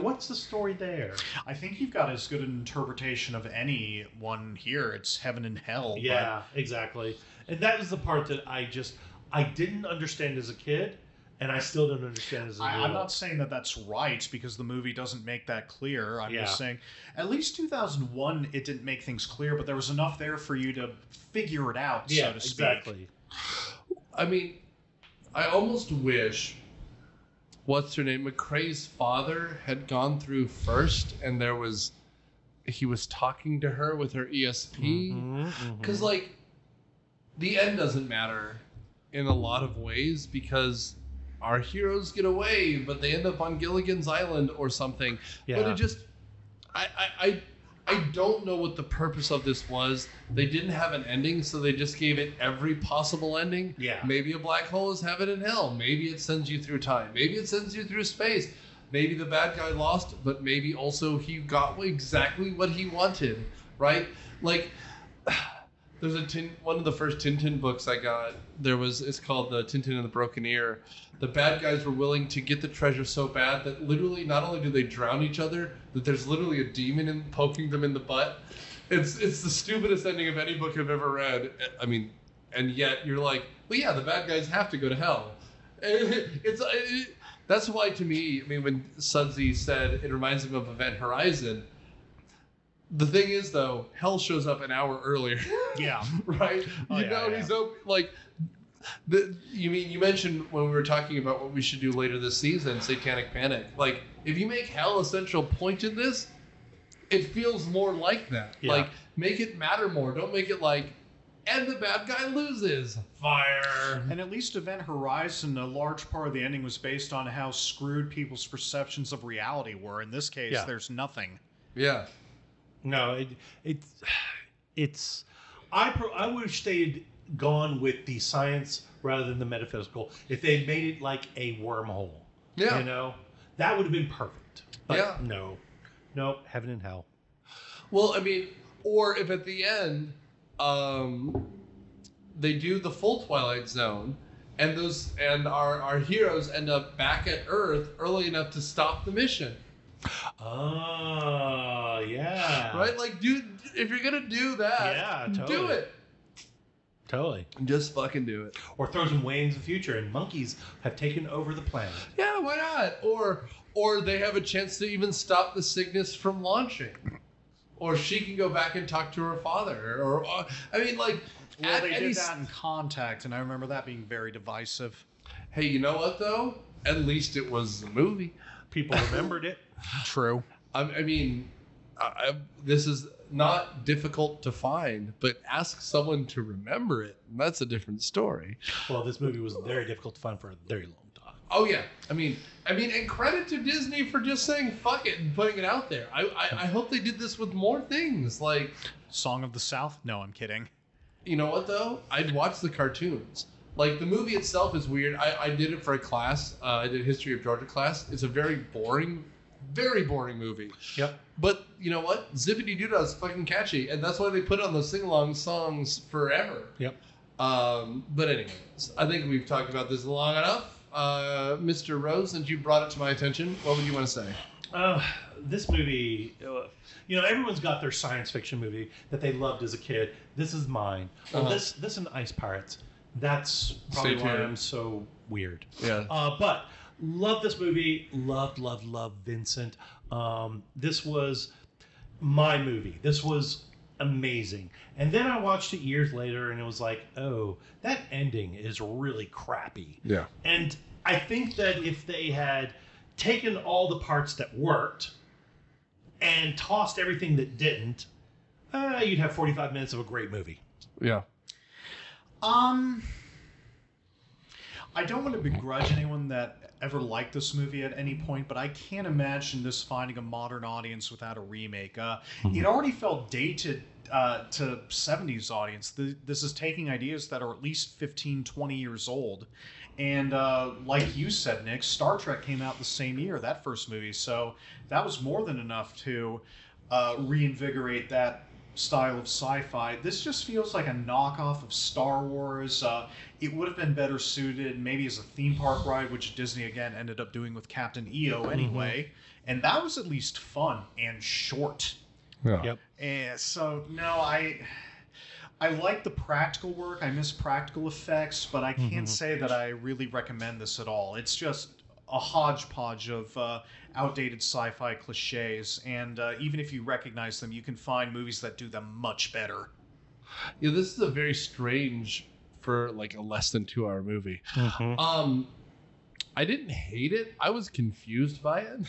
What's the story there? I think you've got as good an interpretation of anyone here. It's heaven and hell. Yeah, exactly. And that is the part that I didn't understand as a kid. And I still don't understand as a I'm not saying that that's right, because the movie doesn't make that clear. I'm just saying, at least 2001, it didn't make things clear, but there was enough there for you to figure it out, so to speak. Exactly. I mean, I almost wish, what's her name, McCrae's father had gone through first, and he was talking to her with her ESP. Because, like, the end doesn't matter in a lot of ways, because our heroes get away, but they end up on Gilligan's Island or something. Yeah. But it just, I don't know what the purpose of this was. They didn't have an ending, so they just gave it every possible ending. Yeah. Maybe a black hole is heaven and hell. Maybe it sends you through time. Maybe it sends you through space. Maybe the bad guy lost, but maybe also he got exactly what he wanted, right? Like, there's one of the first Tintin books I got. It's called the Tintin and the Broken Ear. The bad guys were willing to get the treasure so bad that literally not only do they drown each other, that there's literally a demon poking them in the butt. It's the stupidest ending of any book I've ever read. I mean, and yet you're like, well, yeah, the bad guys have to go to hell. That's why, to me, I mean, when Suddes said it reminds him of Event Horizon, the thing is, though, Hell shows up an hour earlier. Yeah. Right? He's like... you mentioned when we were talking about what we should do later this season, Satanic Panic. Like, if you make Hell a central point in this, it feels more like that. Yeah. Like, make it matter more. Don't make it like, and the bad guy loses. Fire. And at least Event Horizon, a large part of the ending was based on how screwed people's perceptions of reality were. In this case, there's nothing. Yeah. No, it's. I wish they'd gone with the science rather than the metaphysical. If they made it like a wormhole, that would have been perfect. But no, heaven and hell. Well, I mean, or if at the end, they do the full Twilight Zone, and our heroes end up back at Earth early enough to stop the mission. Oh, yeah. Right? Like, dude, if you're gonna do that, do it. Totally. Just fucking do it. Or throw some way into the future and monkeys have taken over the planet. Yeah, why not? Or they have a chance to even stop the Cygnus from launching. Or she can go back and talk to her father. Or I mean, like... Well, they did that in Contact, and I remember that being very divisive. Hey, you know what, though? At least it was a movie. People remembered it. True. I mean, this is not difficult to find, but ask someone to remember it, and that's a different story. Well, this movie was very difficult to find for a very long time. Oh yeah, I mean, and credit to Disney for just saying fuck it and putting it out there. I hope they did this with more things, like Song of the South. No, I'm kidding. You know what though? I'd watch the cartoons. Like, the movie itself is weird. I did it for a class. I did a History of Georgia class. It's a very boring movie. Yep. But you know what? Zippity Doo Dah is fucking catchy, and that's why they put on those sing-along songs forever. Yep. But anyways, I think we've talked about this long enough. Mr. Rose, since you brought it to my attention, what would you want to say? This movie, everyone's got their science fiction movie that they loved as a kid. This is mine. Well, this and Ice Pirates. That's probably why I'm so weird. Yeah. But love this movie. Loved Vincent. This was my movie. This was amazing. And then I watched it years later, and it was like, oh, that ending is really crappy. Yeah. And I think that if they had taken all the parts that worked and tossed everything that didn't, you'd have 45 minutes of a great movie. Yeah. I don't want to begrudge anyone that ever liked this movie at any point, but I can't imagine this finding a modern audience without a remake. It already felt dated to 70s audience. This is taking ideas that are at least 15, 20 years old. And like you said, Nick, Star Trek came out the same year, that first movie. So that was more than enough to reinvigorate that style of sci-fi. This just feels like a knockoff of Star Wars. It would have been better suited maybe as a theme park ride, which Disney again ended up doing with Captain EO anyway. And that was at least fun and short. Yeah. Yep. And so no, I like the practical work. I miss practical effects, but I can't say that I really recommend this at all. It's just a hodgepodge of outdated sci-fi cliches, and even if you recognize them, you can find movies that do them much better. Yeah, this is a very strange for like a less than 2 hour movie. I didn't hate it. I was confused by it.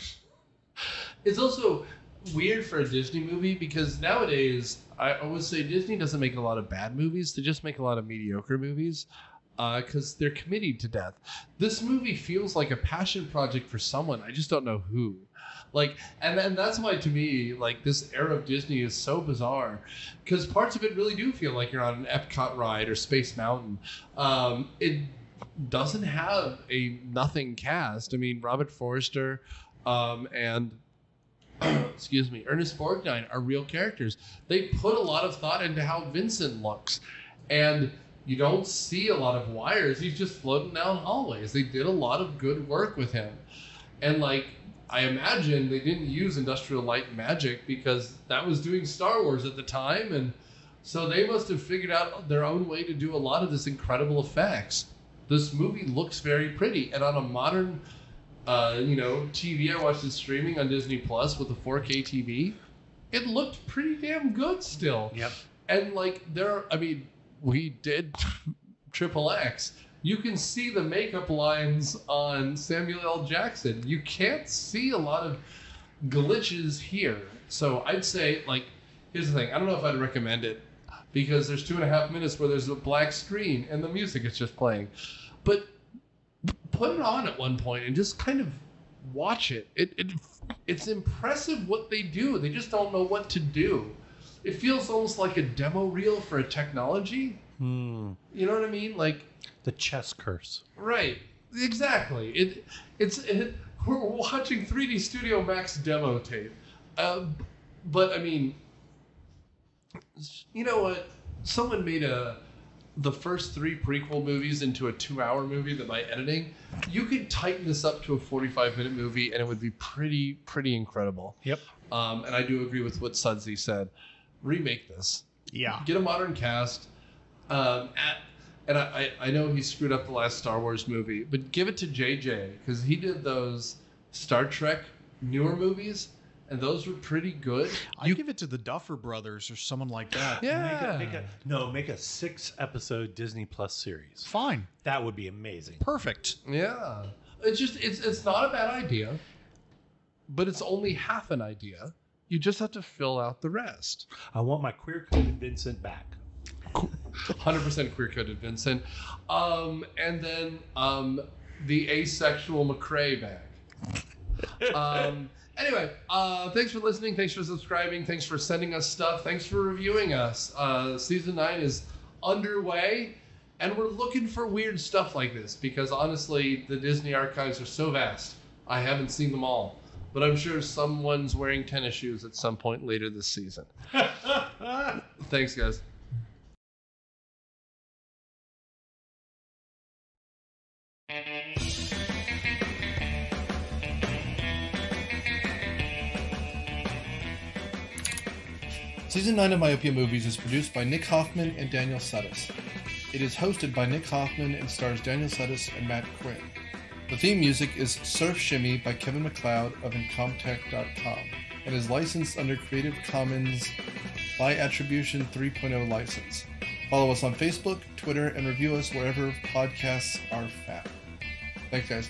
It's also weird for a Disney movie because nowadays I always say Disney doesn't make a lot of bad movies. They just make a lot of mediocre movies because they're committed to death. This movie feels like a passion project for someone. I just don't know who. Like, and that's why to me, like, this era of Disney is so bizarre because parts of it really do feel like you're on an Epcot ride or Space Mountain. It doesn't have a nothing cast. I mean, Robert Forster and excuse me, Ernest Borgnine are real characters. They put a lot of thought into how Vincent looks, and you don't see a lot of wires. He's just floating down hallways. They did a lot of good work with him, and like, I imagine they didn't use Industrial Light and Magic because that was doing Star Wars at the time, and so they must have figured out their own way to do a lot of this incredible effects. This movie looks very pretty, and on a modern TV. I watched it streaming on Disney Plus with a 4K TV. It looked pretty damn good still. Yep. And we did Triple X. You can see the makeup lines on Samuel L. Jackson. You can't see a lot of glitches here. So I'd say, here's the thing. I don't know if I'd recommend it because there's 2.5 minutes where there's a black screen and the music is just playing. But put it on at one point and just kind of watch it. It's impressive what they do. They just don't know what to do. It feels almost like a demo reel for a technology. You know what I mean? The chess curse. Right. Exactly. We're watching 3D Studio Max demo tape. But I mean, you know what? Someone made the first 3 prequel movies into a 2-hour movie that by editing, you could tighten this up to a 45-minute movie and it would be pretty incredible. Yep. And I do agree with what Suddes said. Remake this. Yeah. Get a modern cast. And I know he screwed up the last Star Wars movie, but give it to JJ because he did those Star Trek newer movies, and those were pretty good. I'd give it to the Duffer Brothers or someone like that. Yeah. Make a 6-episode Disney Plus series. Fine. That would be amazing. Perfect. Yeah. It's not a bad idea, but it's only half an idea. You just have to fill out the rest. I want my queer-coded Vincent back. 100% queer-coded Vincent. And then the asexual McRae back. Anyway, thanks for listening. Thanks for subscribing. Thanks for sending us stuff. Thanks for reviewing us. Season 9 is underway, and we're looking for weird stuff like this because, honestly, the Disney archives are so vast. I haven't seen them all, but I'm sure someone's wearing tennis shoes at some point later this season. Thanks, guys. Season 9 of Myopia Movies is produced by Nic Hoffmann and Daniel Suddes. It is hosted by Nic Hoffmann and stars Daniel Suddes and Matt Quinn. The theme music is Surf Shimmy by Kevin MacLeod of Incompetech.com and is licensed under Creative Commons by Attribution 3.0 license. Follow us on Facebook, Twitter, and review us wherever podcasts are found. Thanks, guys.